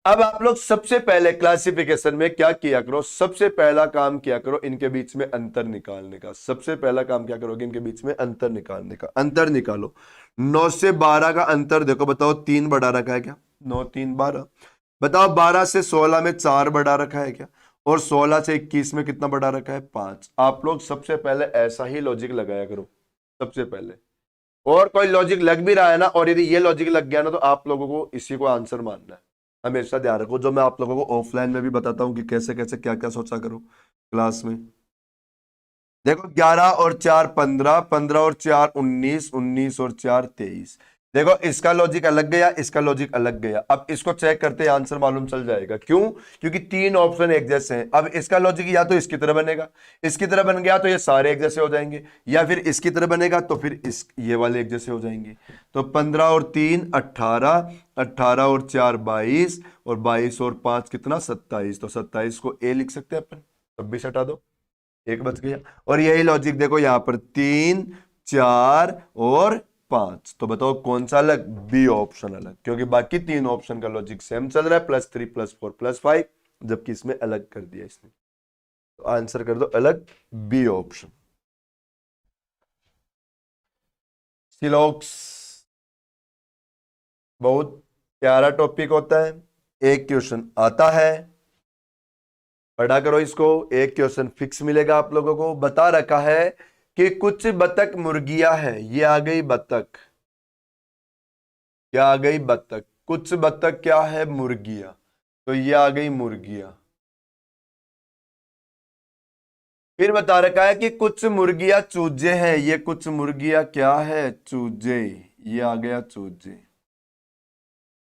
अब आप लोग सबसे पहले क्लासिफिकेशन में क्या किया करो, सबसे पहला काम किया करो इनके बीच में अंतर निकालने का, सबसे पहला काम क्या करोगे, इनके बीच में अंतर निकालने का, अंतर निकालो। 9 से 12 का अंतर देखो, बताओ 3 बढ़ा रखा है क्या, 9 3 12, बताओ 12 से 16 में 4 बढ़ा रखा है क्या, और 16 से 21 में कितना बढ़ा रखा है, 5। आप लोग सबसे पहले ऐसा ही लॉजिक लगाया करो सबसे पहले, और कोई लॉजिक लग भी रहा है ना, और यदि ये लॉजिक लग गया ना, तो आप लोगों को इसी को आंसर मानना है, हमेशा ध्यान रखो, जो मैं आप लोगों को ऑफलाइन में भी बताता हूं कि कैसे कैसे क्या क्या सोचा करो क्लास में। देखो 11 और 4 15, 15 और 4 19, 19 और 4 23, देखो इसका लॉजिक अलग गया, इसका लॉजिक अलग गया, अब इसको चेक करते हैं आंसर मालूम चल जाएगा, क्यों, क्योंकि 3 ऑप्शन एक जैसे हैं। अब इसका लॉजिक या तो इसकी तरह बनेगा, इसकी तरह बन गया तो ये सारे एक जैसे हो जाएंगे, या फिर इसकी तरह बनेगा तो फिर इस ये वाले एक जैसे हो जाएंगे। तो 15 और 3 18, 18 और 4 22, और 22 और 5 कितना 27, तो 27 को ए लिख सकते हैं अपन, 26 हटा दो, एक बच गया। और यही लॉजिक देखो यहां पर 3 4 और 5, तो बताओ कौन सा अलग, बी ऑप्शन अलग, क्योंकि बाकी 3 ऑप्शन का लॉजिक सेम चल रहा है, +3 +4 +5, जबकि इसमें अलग कर दिया इसने। तो आंसर कर दो अलग, बी ऑप्शन। सिलॉक्स बहुत प्यारा टॉपिक होता है, एक क्वेश्चन आता है, पढ़ा करो इसको, एक क्वेश्चन फिक्स मिलेगा आप लोगों को। बता रखा है कि कुछ बतख मुर्गियां है, ये आ गई बतख, क्या आ गई बतख, कुछ बतख क्या है, मुर्गियां, तो ये आ गई मुर्गियां। फिर बता रखा है कि कुछ मुर्गियां चूजे हैं, ये कुछ मुर्गियां क्या है, चूजे, ये आ गया चूजे।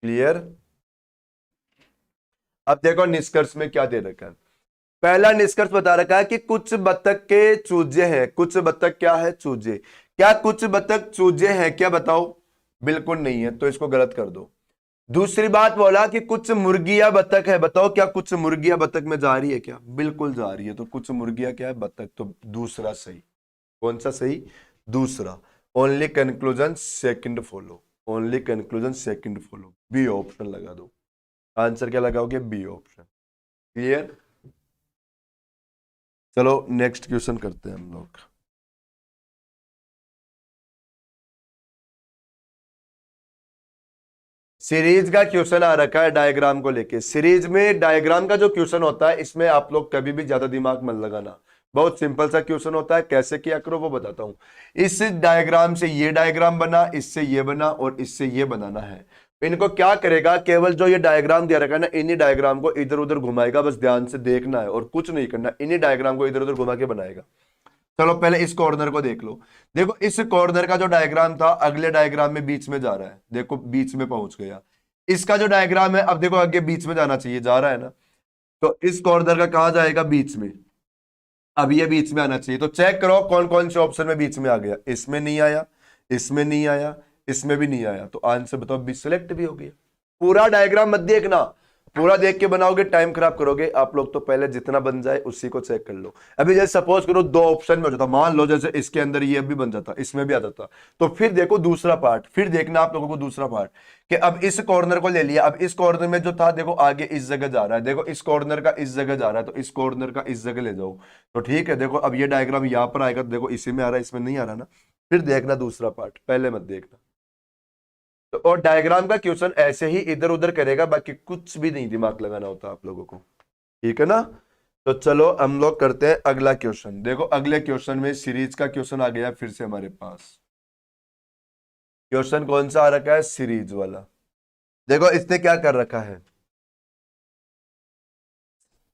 क्लियर। अब देखो निष्कर्ष में क्या दे रखा है। पहला निष्कर्ष बता रखा है कि कुछ बतख के चूजे हैं, कुछ बतख क्या है, चूजे। क्या कुछ बतख चूजे हैं क्या, बताओ। बिल्कुल नहीं है, तो इसको गलत कर दो। दूसरी बात बोला कि कुछ मुर्गियां बतख है, बताओ क्या कुछ मुर्गियां बतख में जा रही है क्या, बिल्कुल जा रही है, तो कुछ मुर्गियां क्या है, बतख, तो दूसरा सही। कौन सा सही, दूसरा। Only conclusion second follow, only conclusion second follow, B option लगा दो। आंसर क्या लगाओगे, बी ऑप्शन। क्लियर। चलो नेक्स्ट क्वेश्चन करते हैं हम लोग। सीरीज का क्वेश्चन आ रखा है डायग्राम को लेके। सीरीज में डायग्राम का जो क्वेश्चन होता है, इसमें आप लोग कभी भी ज्यादा दिमाग मत लगाना, बहुत सिंपल सा क्वेश्चन होता है। कैसे किया करो वो बताता हूं। इस डायग्राम से ये डायग्राम बना, इससे ये बना और इससे ये बनाना है। इनको क्या करेगा, केवल जो ये डायग्राम दिया रखा है ना, इन्हीं डायग्राम को इधर उधर घुमाएगा, बस ध्यान से देखना है और कुछ नहीं करना, इन्हीं डायग्राम को इधर उधर घुमा के बनाएगा। चलो पहले इस कॉर्नर को देख लो। देखो इस कॉर्नर का जो डायग्राम था, अगले डायग्राम में बीच में जा रहा है, देखो बीच में पहुंच गया। इसका जो डायग्राम है, अब देखो आगे बीच में जाना चाहिए, जा रहा है ना, तो इस कॉर्नर का कहां जाएगा, बीच में। अब ये बीच में आना चाहिए, तो चेक करो कौन कौन से ऑप्शन में बीच में आ गया। इसमें नहीं आया, इसमें नहीं आया, इसमें भी नहीं आया, तो आंसर बताओ, बी सिलेक्ट भी हो गया। पूरा डायग्राम मत देखना, पूरा देख के बनाओगे टाइम खराब करोगे आप लोग, तो पहले जितना बन जाए उसी को चेक कर लो। अभी जैसे सपोज करो दो ऑप्शन में हो जाता, मान लो जैसे इसके अंदर ये भी बन जाता, इसमें भी आ जाता, तो फिर देखो दूसरा पार्ट, फिर देखना आप लोगों को दूसरा पार्ट, कि अब इस कॉर्नर को ले लिया, अब इस कॉर्नर में जो था देखो आगे इस जगह जा रहा है, देखो इस कॉर्नर का इस जगह जा रहा है, तो इस कॉर्नर का इस जगह ले जाओ, तो ठीक है। देखो अब ये डायग्राम यहां पर आएगा, तो देखो इसी में आ रहा है, इसमें नहीं आ रहा ना, फिर देखना दूसरा पार्ट, पहले मत देखना। तो और डायग्राम का क्वेश्चन ऐसे ही इधर उधर करेगा, बाकी कुछ भी नहीं दिमाग लगाना होता आप लोगों को, ठीक है ना। तो चलो हम लोग करते हैं अगला क्वेश्चन। देखो अगले क्वेश्चन में सीरीज का क्वेश्चन आ गया फिर से हमारे पास। क्वेश्चन कौन सा आ रखा है, सीरीज वाला। देखो इसने क्या कर रखा है,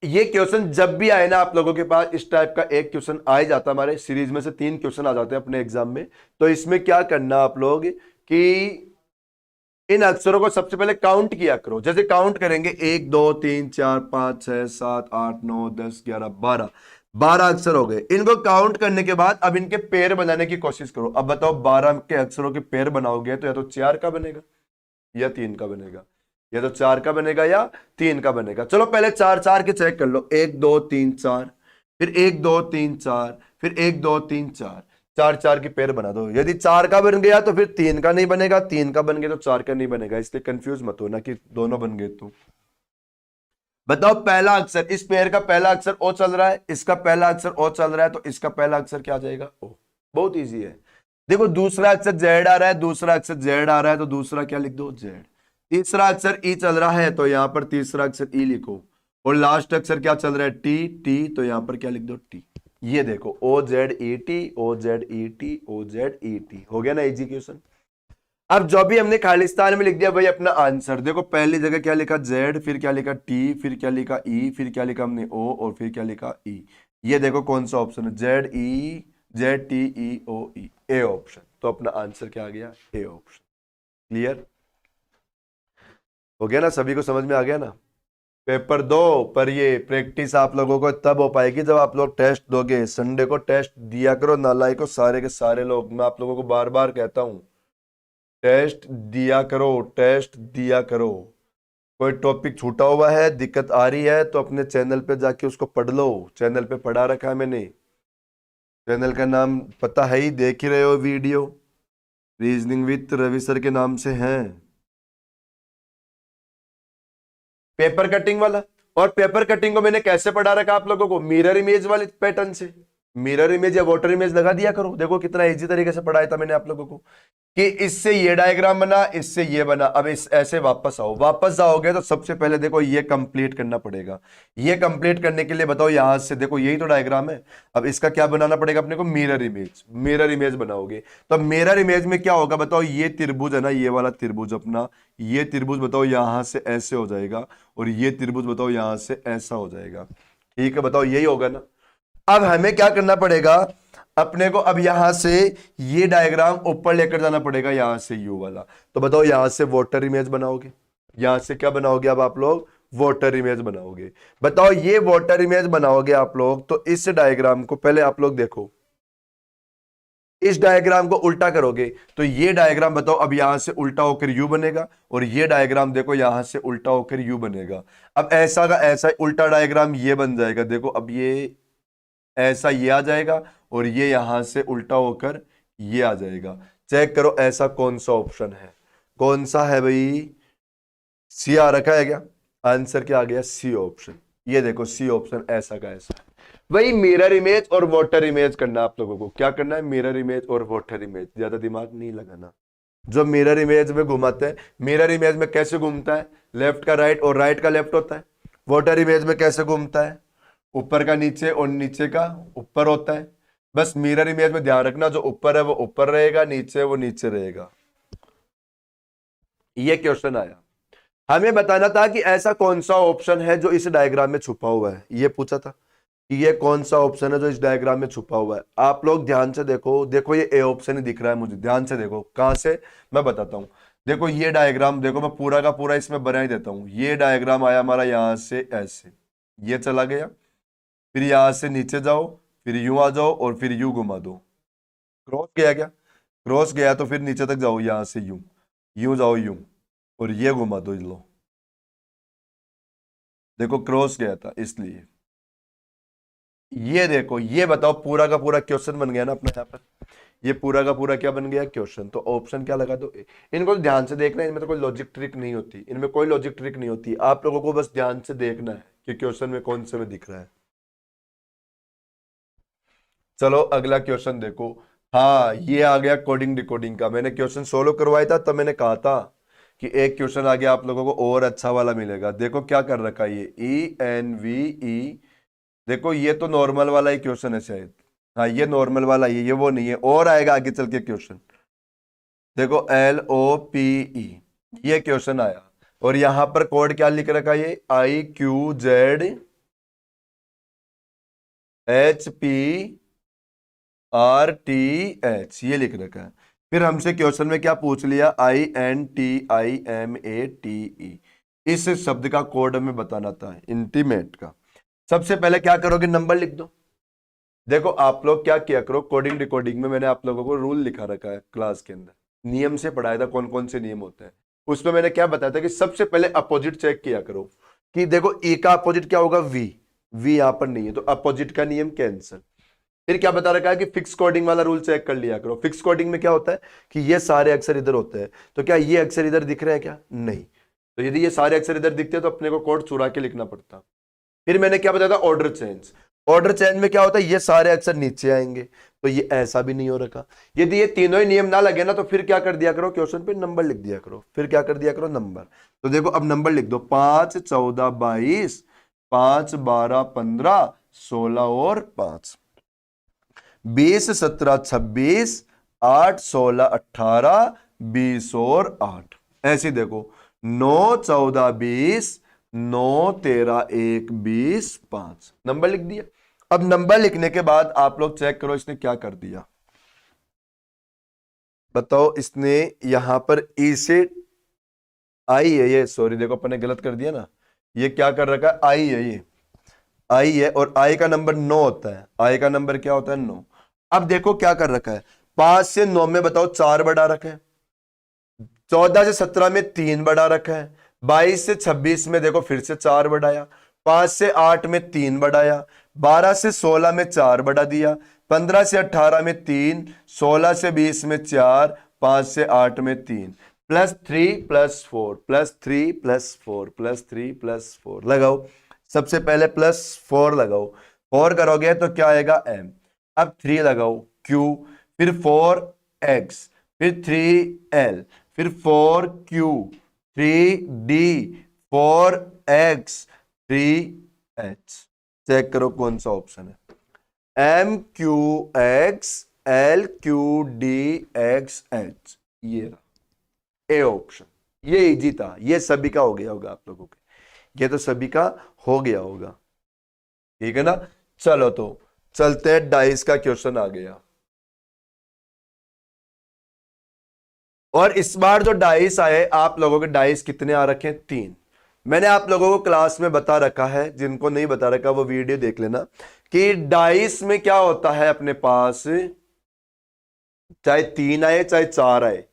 ये क्वेश्चन जब भी आए ना आप लोगों के पास, इस टाइप का एक क्वेश्चन आ ही जाता है, हमारे सीरीज में से 3 क्वेश्चन आ जाते हैं अपने एग्जाम में। तो इसमें क्या करना आप लोग कि इन अक्षरों को सबसे पहले काउंट किया करो। जैसे काउंट करेंगे 1 2 3 4 5 6 7 8 9 10 11 12, 12 अक्षर हो गए। इनको काउंट करने के बाद अब इनके पेयर बनाने की कोशिश करो। अब बताओ 12 के अक्षरों के पेयर बनाओगे तो या तो 4 का बनेगा या 3 का बनेगा, या तो 4 का बनेगा या 3 का बनेगा। चलो पहले 4 4 के चेक कर लो, 1 2 3 4, फिर 1 2 3 4, फिर 1 2 3 4, 4 4 की पेयर बना दो। यदि 4 का बन गया तो फिर 3 का नहीं बनेगा, 3 का बन गया तो 4 का नहीं बनेगा, इसलिए कंफ्यूज मत होना कि दोनों बन गए। तो बताओ पहला अक्षर, इस पेयर का पहला अक्षर ओ चल रहा है, इसका पहला अक्षर ओ चल रहा है, तो इसका पहला अक्षर क्या आ जाएगा, ओ। बहुत इजी है। देखो दूसरा अक्षर जेड आ रहा है, दूसरा अक्षर जेड आ रहा है, तो दूसरा क्या लिख दो, जेड। तीसरा अक्षर ई चल रहा है, तो यहां पर तीसरा अक्षर ई लिखो। और लास्ट अक्षर क्या चल रहा है, टी टी, तो यहां पर क्या लिख दो, टी। ये देखो O Z E T, O Z E T, O Z E T, हो गया ना एग्जीक्यूशन। अब जो भी हमने खालिस्तान में लिख दिया वही अपना आंसर। देखो पहली जगह क्या लिखा, जेड, फिर क्या लिखा, टी, फिर क्या लिखा, ई, फिर क्या लिखा हमने, ओ, और फिर क्या लिखा, ई। ये देखो कौन सा ऑप्शन है, Z E, Z T E O E, A option. तो अपना आंसर क्या आ गया, ए ऑप्शन। क्लियर हो गया ना, सभी को समझ में आ गया ना। पेपर 2 पर ये प्रैक्टिस आप लोगों को तब हो पाएगी जब आप लोग टेस्ट दोगे। संडे को टेस्ट दिया करो नालायकों, सारे के सारे लोग, मैं आप लोगों को बार बार कहता हूं, टेस्ट दिया करो, टेस्ट दिया करो। कोई टॉपिक छूटा हुआ है, दिक्कत आ रही है, तो अपने चैनल पे जाके उसको पढ़ लो। चैनल पे पढ़ा रखा है मैंने, चैनल का नाम पता है ही, देख ही रहे हो video, reasoning with Ravi sir के नाम से है। पेपर कटिंग वाला और पेपर कटिंग को मैंने कैसे पढ़ा रखा आप लोगों को, मिरर इमेज वाले पैटर्न से। मिरर इमेज या वाटर इमेज लगा दिया करो। देखो कितना इजी तरीके से पढ़ाया था मैंने आप लोगों को कि इससे ये डायग्राम बना, इससे ये बना। अब इस ऐसे वापस आओ, वापस जाओगे तो सबसे पहले देखो ये कंप्लीट करना पड़ेगा। ये कंप्लीट करने के लिए बताओ यहां से देखो यही तो डायग्राम है। अब इसका क्या बनाना पड़ेगा अपने को, मिरर इमेज। मिरर इमेज बनाओगे तो मिरर इमेज में क्या होगा बताओ, ये त्रिभुज है ना, ये वाला त्रिभुज अपना, ये त्रिभुज बताओ यहां से ऐसे हो जाएगा और ये त्रिभुज बताओ यहां से ऐसा हो जाएगा। ठीक है, बताओ यही होगा ना। अब हमें क्या करना पड़ेगा अपने को, अब यहां से ये डायग्राम ऊपर लेकर जाना पड़ेगा, यहां से यू वाला। तो बताओ यहां से वाटर इमेज बनाओगे, यहां से क्या बनाओगे अब आप लोग, वाटर इमेज बनाओगे। बताओ ये वाटर इमेज बनाओगे आप लोग तो इस डायग्राम को पहले आप लोग देखो, इस डायग्राम को उल्टा करोगे तो ये डायग्राम बताओ अब यहां से उल्टा होकर यू बनेगा और ये डायग्राम देखो यहां से उल्टा होकर यू बनेगा। अब ऐसा का ऐसा उल्टा डायग्राम ये बन जाएगा। देखो अब ये ऐसा ये आ जाएगा और ये यहां से उल्टा होकर ये आ जाएगा। चेक करो ऐसा कौन सा ऑप्शन है, कौन सा है भाई, सी आ रखा है क्या, आंसर क्या आ गया, सी ऑप्शन। ये देखो सी ऑप्शन ऐसा का ऐसा है। वही मिरर इमेज और वाटर इमेज करना आप लोगों को। क्या करना है, मिरर इमेज और वाटर इमेज, ज्यादा दिमाग नहीं लगाना। जो मिरर इमेज में घुमाते हैं, मिरर इमेज में कैसे घूमता है, लेफ्ट का राइट और राइट का लेफ्ट होता है। वाटर इमेज में कैसे घूमता है, ऊपर का नीचे और नीचे का ऊपर होता है। बस मिरर इमेज में ध्यान रखना, जो ऊपर है वो ऊपर रहेगा, नीचे वो नीचे रहेगा। ये क्वेश्चन आया, हमें बताना था कि ऐसा कौन सा ऑप्शन है जो इस डायग्राम में छुपा हुआ है। ये पूछा था कि ये कौन सा ऑप्शन है जो इस डायग्राम में छुपा हुआ है। आप लोग ध्यान से देखो, देखो ये ए ऑप्शन ही दिख रहा है मुझे, ध्यान से देखो। कहां से, मैं बताता हूं। देखो ये डायग्राम देखो, मैं पूरा का पूरा इसमें बना ही देता हूं। ये डायग्राम आया हमारा यहां से ऐसे, ये चला गया, फिर यहां से नीचे जाओ, फिर यूं आ जाओ और फिर यूं घुमा दो। क्रॉस गया क्या, क्रॉस गया तो फिर नीचे तक जाओ, यहां से यूं, यूं जाओ यूं और ये घुमा दो। लो देखो क्रॉस गया था इसलिए। ये देखो, ये बताओ पूरा का पूरा क्वेश्चन बन गया ना अपना यहाँ पर। ये पूरा का पूरा क्या बन गया, क्वेश्चन। तो ऑप्शन क्या लगा दो, इनको तो ध्यान से देखना है, इनमें तो कोई लॉजिक ट्रिक नहीं होती, इनमें कोई लॉजिक ट्रिक नहीं होती। आप लोगों को बस ध्यान से देखना है कि क्वेश्चन में कौन से में दिख रहा है। चलो अगला क्वेश्चन देखो। हाँ ये आ गया कोडिंग डिकोडिंग का। मैंने क्वेश्चन सोल्व करवाया था तब मैंने कहा था कि एक क्वेश्चन आ गया आप लोगों को और अच्छा वाला मिलेगा। देखो क्या कर रखा है ये, ENVE। देखो ये तो नॉर्मल वाला ही क्वेश्चन है शायद, हाँ ये नॉर्मल वाला ही है, ये वो नहीं है। और आएगा आगे चल के क्वेश्चन। देखो LOPE, ये क्वेश्चन आया और यहां पर कोड क्या लिख रखा है, ये IQZHPRTH ये लिख रखा है। फिर हमसे क्वेश्चन में क्या पूछ लिया, INTIMATE। इस शब्द का कोड हमें बताना था, इंटीमेट का। सबसे पहले क्या करोगे, नंबर लिख दो। देखो आप लोग क्या किया करो, कोडिंग डिकोडिंग में मैंने आप लोगों को रूल लिखा रखा है क्लास के अंदर, नियम से पढ़ाया था कौन कौन से नियम होते हैं। उसमें मैंने क्या बताया था कि सबसे पहले अपोजिट चेक किया करो कि देखो ए का अपोजिट क्या होगा, वी यहां पर नहीं है तो अपोजिट का नियम कैंसिल। फिर क्या बता रखा है कि फिक्स कोडिंग वाला रूल चेक कर लिया करो। फिक्स कोडिंग में क्या होता है कि ये सारे अक्षर इधर होते हैं, तो क्या ये अक्षर इधर दिख रहे हैं क्या, नहीं। तो यदि ये सारे अक्षर इधर दिखते हैं तो अपने को कोड चुरा के लिखना पड़ता। फिर मैंने क्या बताया था, ऑर्डर चेंज। ऑर्डर चेंज में क्या होता है, ये सारे अक्षर नीचे आएंगे, तो ये ऐसा भी नहीं हो रखा। यदि ये तीनों ही नियम ना लगे ना तो फिर क्या कर दिया करो, क्वेश्चन पे नंबर लिख दिया करो। फिर क्या कर दिया करो, नंबर। तो देखो अब नंबर लिख दो, 5 14 22, 5 12 15 16 और 5, 20 17 26, 8 16 18, 20 और 8। ऐसे देखो 9 14 20, 9 13 1 20 5, नंबर लिख दिया। अब नंबर लिखने के बाद आप लोग चेक करो इसने क्या कर दिया, बताओ। इसने यहां पर ई से आई है, ये सॉरी देखो अपन ने गलत कर दिया ना, ये क्या कर रखा है, आई है, ये आई है और आई का नंबर 9 होता है। आई का नंबर क्या होता है, 9। अब देखो क्या कर रखा है, 5 से 9 में बताओ 4 बढ़ा रखा है, 14 से 17 में 3 बढ़ा रखा है, 22 से 26 में देखो फिर से 4 बढ़ाया, 5 से 8 में 3 बढ़ाया, 12 से 16 में 4 बढ़ा दिया, 15 से 18 में 3, 16 से 20 में 4, 5 से 8 में 3, +3 +4 +3 +4 +3 +4 लगाओ। सबसे पहले +4 लगाओ, 4 करोगे तो क्या आएगा m, अब 3 लगाओ q, फिर 4x, फिर 3l, फिर 4q, 3d, 4x, 3h। Check करो कौन सा ऑप्शन है, MQX LQDXH, ये रहा ए ऑप्शन। ये इजी था, ये सभी का हो गया होगा आप लोगों के, ये तो सभी का हो गया होगा, ठीक है ना। चलो तो चलते हैं, डाइस का क्वेश्चन आ गया। और इस बार जो डाइस आए, आप लोगों के डाइस कितने आ रखे हैं, 3। मैंने आप लोगों को क्लास में बता रखा है, जिनको नहीं बता रखा वो वीडियो देख लेना, कि डाइस में क्या होता है अपने पास, चाहे 3 आए चाहे 4 आए,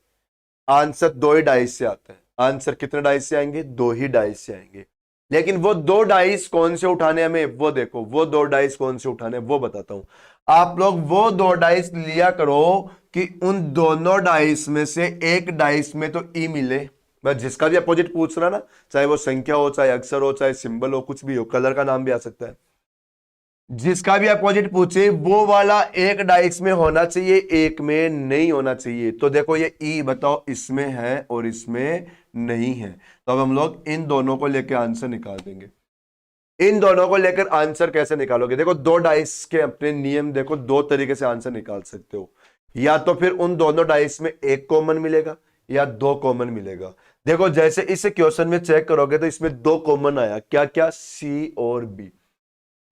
आंसर 2 ही डाइस से आता है। आंसर कितने डाइस से आएंगे, 2 ही डाइस से आएंगे। लेकिन वो 2 डाइस कौन से उठाने हमें, वो देखो, वो 2 डाइस कौन से उठाने वो बताता हूं। आप लोग वो 2 डाइस लिया करो कि उन दोनों डाइस में से एक डाइस में तो ई मिले। बस जिसका भी अपोजिट पूछ रहा ना, चाहे वो संख्या हो, चाहे अक्षर हो, चाहे सिंबल हो, कुछ भी हो, कलर का नाम भी आ सकता है, जिसका भी अपोजिट पूछे वो वाला एक डाइस में होना चाहिए, एक में नहीं होना चाहिए। तो देखो ये ई बताओ, इसमें है और इसमें नहीं है, तो अब हम लोग इन दोनों को लेकर आंसर निकाल देंगे। इन दोनों को लेकर आंसर कैसे निकालोगे, देखो 2 डाइस के अपने नियम, देखो 2 तरीके से आंसर निकाल सकते हो। या तो फिर उन दोनों डाइस में एक कॉमन मिलेगा या 2 कॉमन मिलेगा। देखो जैसे इस क्वेश्चन में चेक करोगे तो इसमें 2 कॉमन आया, क्या क्या, सी और बी।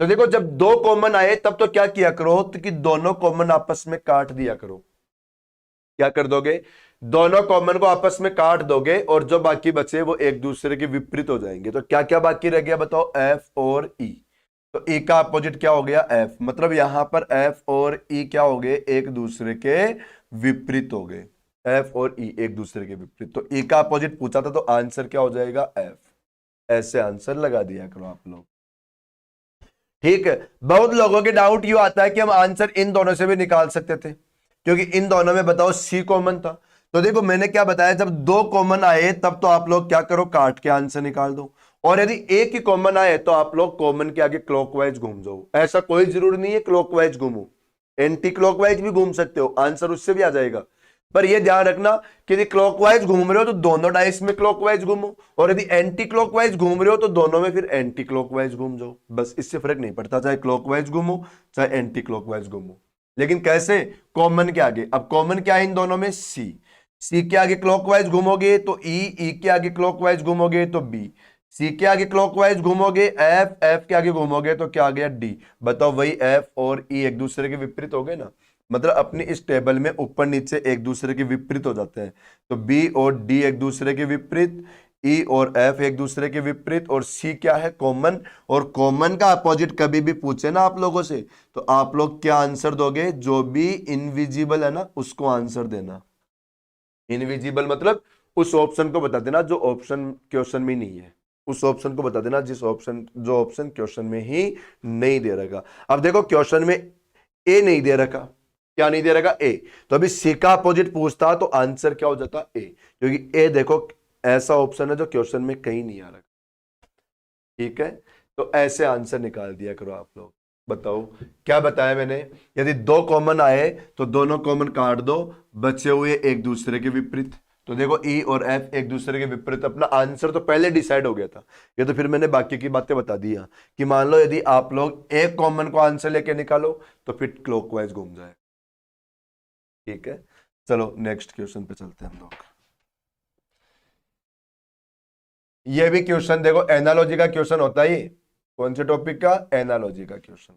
तो देखो जब 2 कॉमन आए तब तो क्या किया करो, तो कि दोनों कॉमन आपस में काट दिया करो। क्या कर दोगे, दोनों कॉमन को आपस में काट दोगे और जो बाकी बचे वो एक दूसरे के विपरीत हो जाएंगे। तो क्या क्या बाकी रह गया बताओ, एफ और ई। तो ई का अपोजिट क्या हो गया, एफ, मतलब यहां पर एफ और ई क्या हो गए, एक दूसरे के विपरीत हो गए। एफ और ई एक दूसरे के विपरीत, तो ई का अपोजिट पूछा था तो आंसर क्या हो जाएगा, एफ। ऐसे आंसर लगा दिया करो आप लोग, ठीक है। बहुत लोगों के डाउट यू आता है कि हम आंसर इन दोनों से भी निकाल सकते थे, क्योंकि इन दोनों में बताओ सी कॉमन था। तो देखो मैंने क्या बताया, जब 2 कॉमन आए तब तो आप लोग क्या करो, काट के आंसर निकाल दो। और यदि एक ही कॉमन आए तो आप लोग कॉमन के आगे क्लॉकवाइज घूम जाओ। ऐसा कोई जरूरी नहीं है क्लॉकवाइज घूमो, एंटी क्लॉकवाइज भी घूम सकते हो, आंसर उससे भी आ जाएगा। पर यह ध्यान रखना कि यदि क्लॉकवाइज घूम रहे हो तो दोनों डाइस में क्लॉकवाइज घूमो, और यदि एंटी क्लॉकवाइज घूम रहे हो तो दोनों में फिर एंटी क्लॉकवाइज घूम जाओ। बस इससे फर्क नहीं पड़ता, चाहे क्लॉकवाइज घूमो चाहे एंटी क्लॉकवाइज घूमो। लेकिन कैसे, कॉमन के आगे। अब कॉमन क्या है इन दोनों में, सी। सी के आगे क्लॉकवाइज घूमोगे तो ई, ई के आगे क्लॉकवाइज घूमोगे तो बी, सी के आगे क्लॉकवाइज घूमोगे एफ, एफ के आगे घूमोगे तो क्या आ गया, डी। बताओ वही एफ और ई एक दूसरे के विपरीत हो गए ना, मतलब अपनी इस टेबल में ऊपर नीचे एक दूसरे के विपरीत हो जाते हैं। तो बी और डी एक दूसरे के विपरीत, ई और एफ एक दूसरे के विपरीत, और सी क्या है, कॉमन। और कॉमन का अपोजिट कभी भी पूछे ना आप लोगों से तो आप लोग क्या आंसर दोगे, जो भी इनविजिबल है ना उसको आंसर देना। इनविजिबल मतलब उस ऑप्शन को बता देना जो ऑप्शन क्वेश्चन में नहीं है, उस ऑप्शन को बता देना जिस ऑप्शन, जो ऑप्शन क्वेश्चन में ही नहीं दे रखा। अब देखो क्वेश्चन में ए नहीं दे रखा, क्या नहीं दे रखा, ए। तो अभी सी का अपोजिट पूछता तो आंसर क्या हो जाता, ए, क्योंकि ए देखो ऐसा ऑप्शन है जो क्वेश्चन में कहीं नहीं आ रखा, ठीक है। तो ऐसे आंसर निकाल दिया करो आप लोग। बताओ क्या बताया मैंने, यदि 2 कॉमन आए तो दोनों कॉमन काट दो, बचे हुए एक दूसरे के विपरीत। तो देखो ई और एफ एक दूसरे के विपरीत, अपना आंसर तो पहले डिसाइड हो गया था। ये तो फिर मैंने बाकी की बातें बता दी कि मान लो यदि आप लोग एक कॉमन को आंसर लेके निकालो तो फिर क्लॉकवाइज घूम जाए, ठीक है। चलो नेक्स्ट क्वेश्चन पे चलते हैं हम लोग। ये भी क्वेश्चन देखो एनालॉजी का क्वेश्चन होता है, ये कौन से टॉपिक का, एनालॉजी का क्वेश्चन।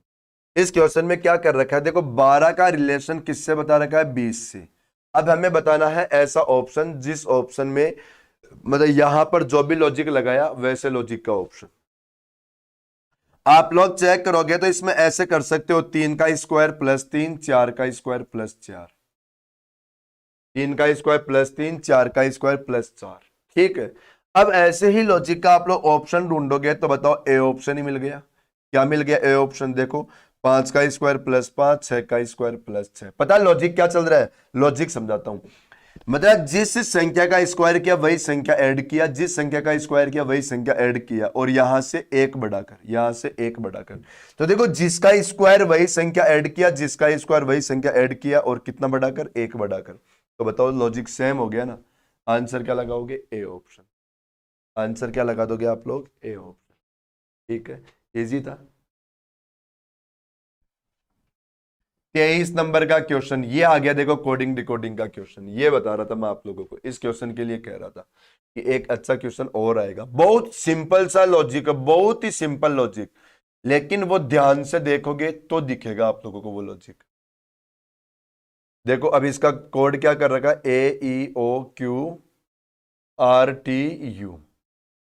इस क्वेश्चन में क्या कर रखा है, देखो 12 का रिलेशन किससे बता रखा है, 20 से। अब हमें बताना है ऐसा ऑप्शन जिस ऑप्शन में, मतलब यहां पर जो भी लॉजिक लगाया वैसे लॉजिक का ऑप्शन। आप लोग चेक करोगे तो इसमें ऐसे कर सकते हो, 3 का स्क्वायर प्लस 3, 4 का स्क्वायर प्लस 4, 3 का स्क्वायर प्लस 3, 4 का स्क्वायर प्लस 4, ठीक है। अब ऐसे ही लॉजिक का आप लोग ऑप्शन ढूंढोगे तो बताओ ए ऑप्शन ही मिल गया। क्या मिल गया, ए ऑप्शन। देखो 5 का स्क्वायर प्लस 5, 6 का स्क्वायर प्लस 6। पता है लॉजिक क्या चल रहा है, लॉजिक समझाता हूं। मतलब जिस संख्या का स्क्वायर किया वही संख्या ऐड किया, जिस संख्या का स्क्वायर किया वही संख्या ऐड किया, और यहां से एक बढ़ाकर, यहां से एक बढ़ाकर। तो देखो जिसका स्क्वायर वही संख्या ऐड किया, जिसका स्क्वायर वही संख्या ऐड किया, और कितना बढ़ाकर, एक बढ़ाकर। तो बताओ लॉजिक सेम हो गया ना। आंसर क्या लगाओगे, ए ऑप्शन। आंसर क्या लगा दोगे आप लोग, ए ऑप्शन। ठीक है, इजी था। 23 नंबर का क्वेश्चन ये आ गया, देखो कोडिंग डिकोडिंग का क्वेश्चन, ये बता रहा था मैं आप लोगों को, इस क्वेश्चन के लिए कह रहा था कि एक अच्छा क्वेश्चन और आएगा। बहुत सिंपल सा लॉजिक है, बहुत ही सिंपल लॉजिक, लेकिन वो ध्यान से देखोगे तो दिखेगा आप लोगों को वो लॉजिक। देखो अब इसका कोड क्या कर रखा है, AEOQRTU।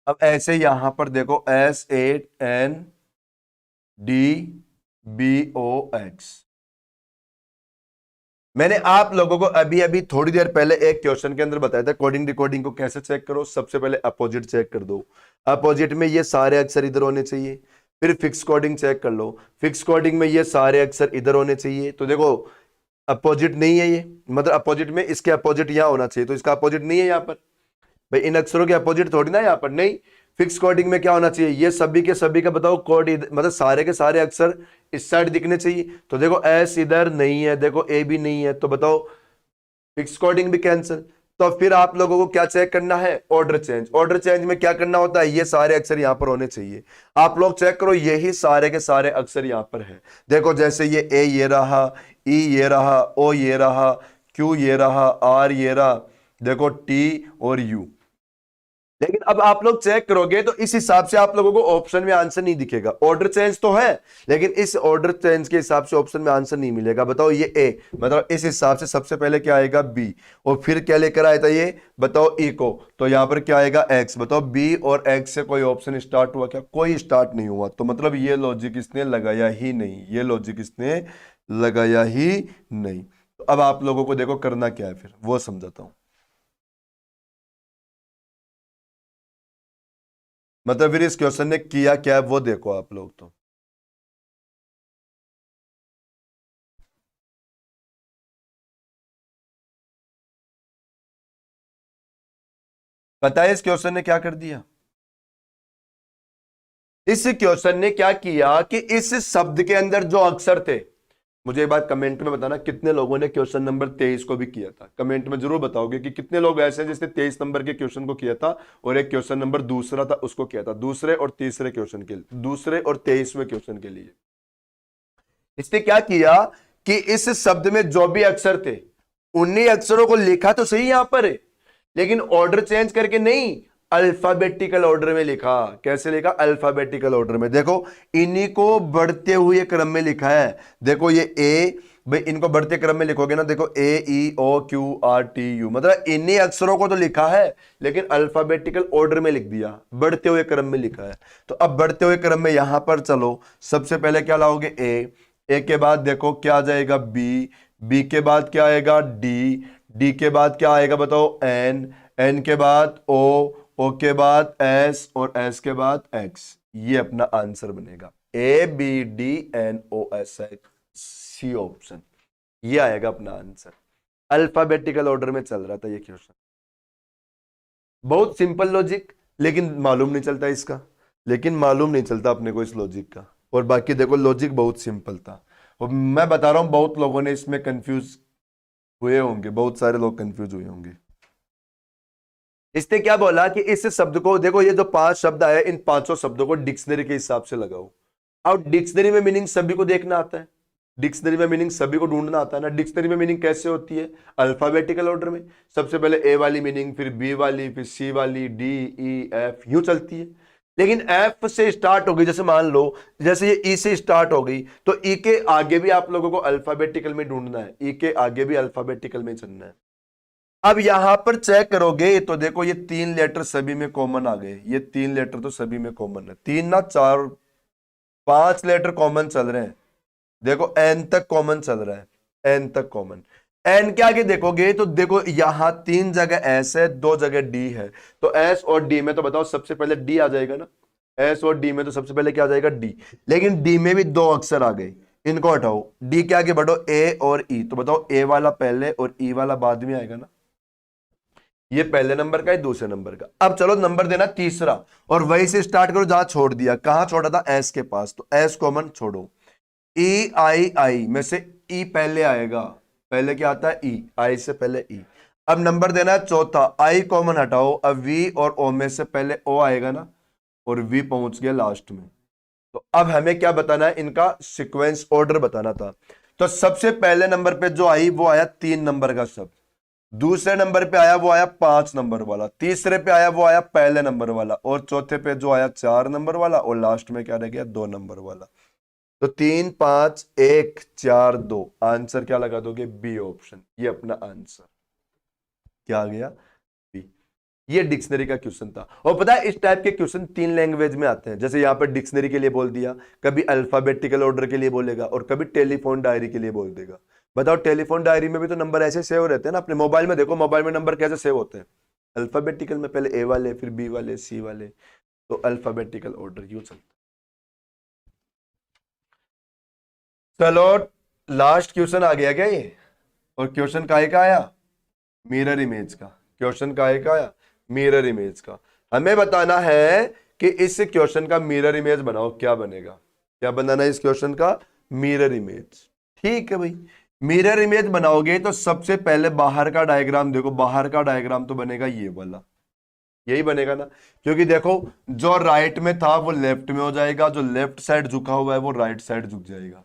अब ऐसे यहां पर देखो SANDBOX। मैंने आप लोगों को अभी अभी थोड़ी देर पहले एक क्वेश्चन के अंदर बताया था कोडिंग डिकोडिंग को कैसे चेक करो। सबसे पहले अपोजिट चेक कर दो, अपोजिट में ये सारे अक्षर इधर होने चाहिए। फिर फिक्स कोडिंग चेक कर लो, फिक्स कोडिंग में ये सारे अक्षर इधर होने चाहिए। तो देखो अपोजिट नहीं है ये, मतलब अपोजिट में इसके अपोजिट यहां होना चाहिए, तो इसका अपोजिट नहीं है यहाँ पर। भाई इन अक्षरों के अपोजिट थोड़ी ना यहाँ पर, नहीं। फिक्स कोडिंग में क्या होना चाहिए, ये सभी के सभी का बताओ कोड, मतलब सारे के सारे अक्षर इस साइड दिखने चाहिए। तो देखो एस इधर नहीं है, देखो ए भी नहीं है, तो बताओ फिक्स कोडिंग भी कैंसिल। तो फिर आप लोगों को क्या चेक करना है, ऑर्डर चेंज। ऑर्डर चेंज में क्या करना होता है, ये सारे अक्षर यहां पर होने चाहिए। आप लोग चेक करो, यही सारे के सारे अक्षर यहां पर है। देखो जैसे ये ए ये रहा, ई ये रहा, ओ ये रहा, क्यू ये रहा, आर ये रहा, देखो टी और यू। लेकिन अब आप लोग चेक करोगे तो इस हिसाब से आप लोगों को ऑप्शन में आंसर नहीं दिखेगा। ऑर्डर चेंज तो है, लेकिन इस ऑर्डर चेंज के हिसाब से ऑप्शन में आंसर नहीं मिलेगा। बताओ ये ए, मतलब इस हिसाब से सबसे पहले क्या आएगा, बी, और फिर क्या लेकर आया था ये, बताओ ई को, तो यहां पर क्या आएगा, एक्स। बताओ बी और एक्स से कोई ऑप्शन स्टार्ट हुआ क्या, कोई स्टार्ट नहीं हुआ। तो मतलब ये लॉजिक इसने लगाया ही नहीं, ये लॉजिक इसने लगाया ही नहीं। तो अब आप लोगों को देखो करना क्या है, फिर वो समझाता हूं। मतलब फिर इस क्वेश्चन ने किया क्या है वो देखो आप लोग। तो पता है इस क्वेश्चन ने क्या कर दिया, इस क्वेश्चन ने क्या किया कि इस शब्द के अंदर जो अक्षर थे, मुझे एक बात कमेंट में बताना कितने लोगों ने क्वेश्चन नंबर 23 को भी किया था। कमेंट में जरूर बताओगे कि कितने लोग ऐसे हैं जिसने 23 नंबर के क्वेश्चन को किया था, और एक क्वेश्चन नंबर दूसरा था उसको किया था, दूसरे और तीसरे क्वेश्चन के लिए, दूसरे और 23वें क्वेश्चन के लिए। इसने क्या किया कि इस शब्द में जो भी अक्षर थे उन्हीं अक्षरों को लिखा तो सही यहां पर है, लेकिन ऑर्डर चेंज करके नहीं, अल्फाबेटिकल ऑर्डर में लिखा। कैसे लिखा, अल्फाबेटिकल ऑर्डर में। देखो इन्हीं को बढ़ते हुए क्रम में लिखा है। देखो ये ए, भाई इनको बढ़ते क्रम में लिखोगे ना, देखो A E O Q R T U, मतलब इन्हीं अक्षरों को तो लिखा है, लेकिन अल्फाबेटिकल ऑर्डर में लिख दिया, बढ़ते हुए क्रम में लिखा है। तो अब बढ़ते हुए क्रम में यहां पर चलो, सबसे पहले क्या लाओगे, ए के बाद देखो क्या आ जाएगा, बी के बाद क्या आएगा, डी के बाद क्या आएगा बताओ, एन के बाद ओ के बाद एस, और एस के बाद एक्स। ये अपना आंसर बनेगा, ABDNOSX, सी ऑप्शन, ये आएगा अपना आंसर। अल्फाबेटिकल ऑर्डर में चल रहा था ये क्वेश्चन। बहुत सिंपल लॉजिक, लेकिन मालूम नहीं चलता इसका, लेकिन मालूम नहीं चलता अपने को इस लॉजिक का। और बाकी देखो लॉजिक बहुत सिंपल था, और मैं बता रहा हूं बहुत लोगों ने इसमें कंफ्यूज हुए होंगे, बहुत सारे लोग कंफ्यूज हुए होंगे। इसने क्या बोला कि इस शब्द को देखो, ये जो 5 शब्द आए, इन 5 शब्दों को डिक्शनरी के हिसाब से लगाओ। अब डिक्शनरी में मीनिंग सभी को देखना आता है, डिक्शनरी में मीनिंग सभी को ढूंढना आता है ना। डिक्शनरी में मीनिंग कैसे होती है, अल्फाबेटिकल ऑर्डर में। सबसे पहले ए वाली मीनिंग, फिर बी वाली, फिर सी वाली, डी ई एफ, यूं चलती है। लेकिन एफ से स्टार्ट हो गई, जैसे मान लो जैसे ये ई से स्टार्ट हो गई, तो ई के आगे भी आप लोगों को अल्फाबेटिकल में ढूंढना है, ई के आगे भी अल्फाबेटिकल में चलना है। अब यहां पर चेक करोगे तो देखो ये 3 लेटर सभी में कॉमन आ गए, ये 3 लेटर तो सभी में कॉमन है, 3 ना 4 5 लेटर कॉमन चल रहे हैं। देखो एन तक कॉमन चल रहा है, एन तक कॉमन। एन के आगे देखोगे तो देखो यहां 3 जगह एस है, 2 जगह डी है, तो एस और डी में तो बताओ सबसे पहले डी आ जाएगा ना, एस और डी में तो सबसे पहले क्या आ जाएगा, डी। लेकिन डी में भी 2 अक्षर आ गए, इनको हटाओ, डी के आगे बढ़ो, ए और ई, तो बताओ ए वाला पहले और ई वाला बाद में आएगा ना। ये पहले नंबर का है, दूसरे नंबर का। अब चलो नंबर देना तीसरा, और वही से स्टार्ट करो जहां छोड़ दिया। कहां छोड़ा था? एस के पास, तो एस कॉमन छोड़ो। ई आई आई में से ई पहले आएगा, पहले क्या आता है? ई, आई से पहले ई। अब नंबर देना है चौथा, आई कॉमन हटाओ, अब वी और ओ में से पहले ओ आएगा ना, और वी पहुंच गया लास्ट में। तो अब हमें क्या बताना है? इनका सीक्वेंस ऑर्डर बताना था। तो सबसे पहले नंबर पे जो आई वो आया 3 नंबर का शब्द, दूसरे नंबर पे आया वो आया 5 नंबर वाला, तीसरे पे आया वो आया पहले नंबर वाला, और चौथे पे जो आया 4 नंबर वाला, और लास्ट में क्या रह गया? 2 नंबर वाला। तो 3 5 1 4 2, आंसर क्या लगा दोगे? B option. ये अपना आंसर क्या आ गया? बी। ये डिक्शनरी का क्वेश्चन था। और पता है इस टाइप के क्वेश्चन 3 लैंग्वेज में आते हैं। जैसे यहां पर डिक्शनरी के लिए बोल दिया, कभी अल्फाबेटिकल ऑर्डर के लिए बोलेगा, और कभी टेलीफोन डायरी के लिए बोल देगा। बताओ, टेलीफोन डायरी में भी तो नंबर ऐसे सेव रहते हैं ना। अपने मोबाइल में देखो, मोबाइल में नंबर कैसे सेव होते हैं? अल्फाबेटिकल में, पहले ए वाले, फिर बी वाले, सी वाले। तो अल्फाबेटिकल ऑर्डर यूज चलता है। चलो, लास्ट क्वेश्चन आ गया क्या ये? और क्वेश्चन काहे का आया? मिरर इमेज का। क्वेश्चन काहे का आया? मिरर इमेज का। हमें बताना है कि इस क्वेश्चन का मिरर इमेज बनाओ, क्या बनेगा? क्या बनाना है इस क्वेश्चन का? Mirror image. ठीक है भाई, मिरर इमेज बनाओगे तो सबसे पहले बाहर का डायग्राम देखो। बाहर का डायग्राम तो बनेगा ये वाला, यही बनेगा ना। क्योंकि देखो, जो राइट में था वो लेफ्ट में हो जाएगा, जो लेफ्ट साइड झुका हुआ है वो राइट साइड झुक जाएगा।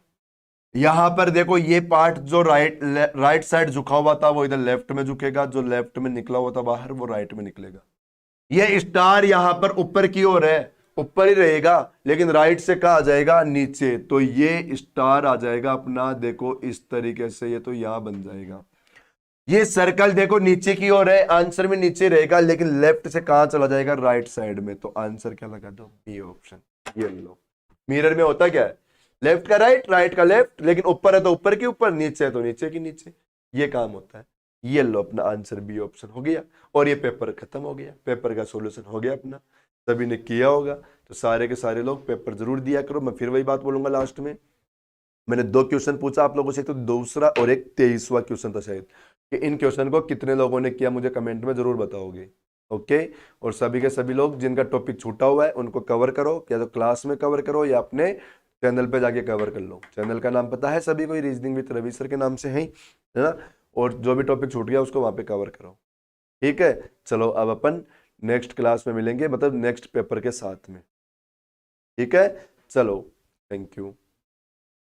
यहां पर देखो, ये पार्ट जो राइट साइड झुका हुआ था वो इधर लेफ्ट में झुकेगा, जो लेफ्ट में निकला हुआ था बाहर वो राइट में निकलेगा। ये स्टार यहां पर ऊपर की ओर है, ऊपर ही रहेगा, लेकिन राइट से कहा आ जाएगा? नीचे। तो ये स्टार आ जाएगा अपना, देखो इस तरीके से, ये तो यहां बन जाएगा। ये सर्कल देखो नीचे की ओर है, आंसर में नीचे रहेगा, लेकिन लेफ्ट से कहां चला जाएगा? राइट साइड में। तो आंसर क्या लगा दो? B option. ये लो, मिरर में होता क्या है? लेफ्ट का राइट, राइट का लेफ्ट, लेकिन ऊपर है तो ऊपर के ऊपर, नीचे है तो नीचे की नीचे। ये काम होता है। ये लो, अपना आंसर बी ऑप्शन हो गया। और ये पेपर खत्म हो गया, पेपर का सॉल्यूशन हो गया अपना। सभी ने किया होगा, तो सारे के सारे लोग पेपर जरूर दिया करो। मैं फिर वही बात बोलूंगा लास्ट में, मैंने 2 क्वेश्चन पूछा आप लोगों से, तो दूसरा और एक 23वां क्वेश्चन था शायद, कि इन क्वेश्चन को कितने लोगों ने किया मुझे कमेंट में जरूर बताओगे। ओके। और सभी के सभी लोग जिनका टॉपिक छूटा हुआ है उनको कवर करो, या तो क्लास में कवर करो या अपने चैनल पे जाके कवर कर लो। चैनल का नाम पता है सभी को, रीजनिंग विद रवि सर के नाम से है ना। और जो भी टॉपिक छूट गया उसको वहां पे कवर करो। ठीक है, चलो अब अपन नेक्स्ट क्लास में मिलेंगे, मतलब नेक्स्ट पेपर के साथ में। ठीक है, चलो, थैंक यू।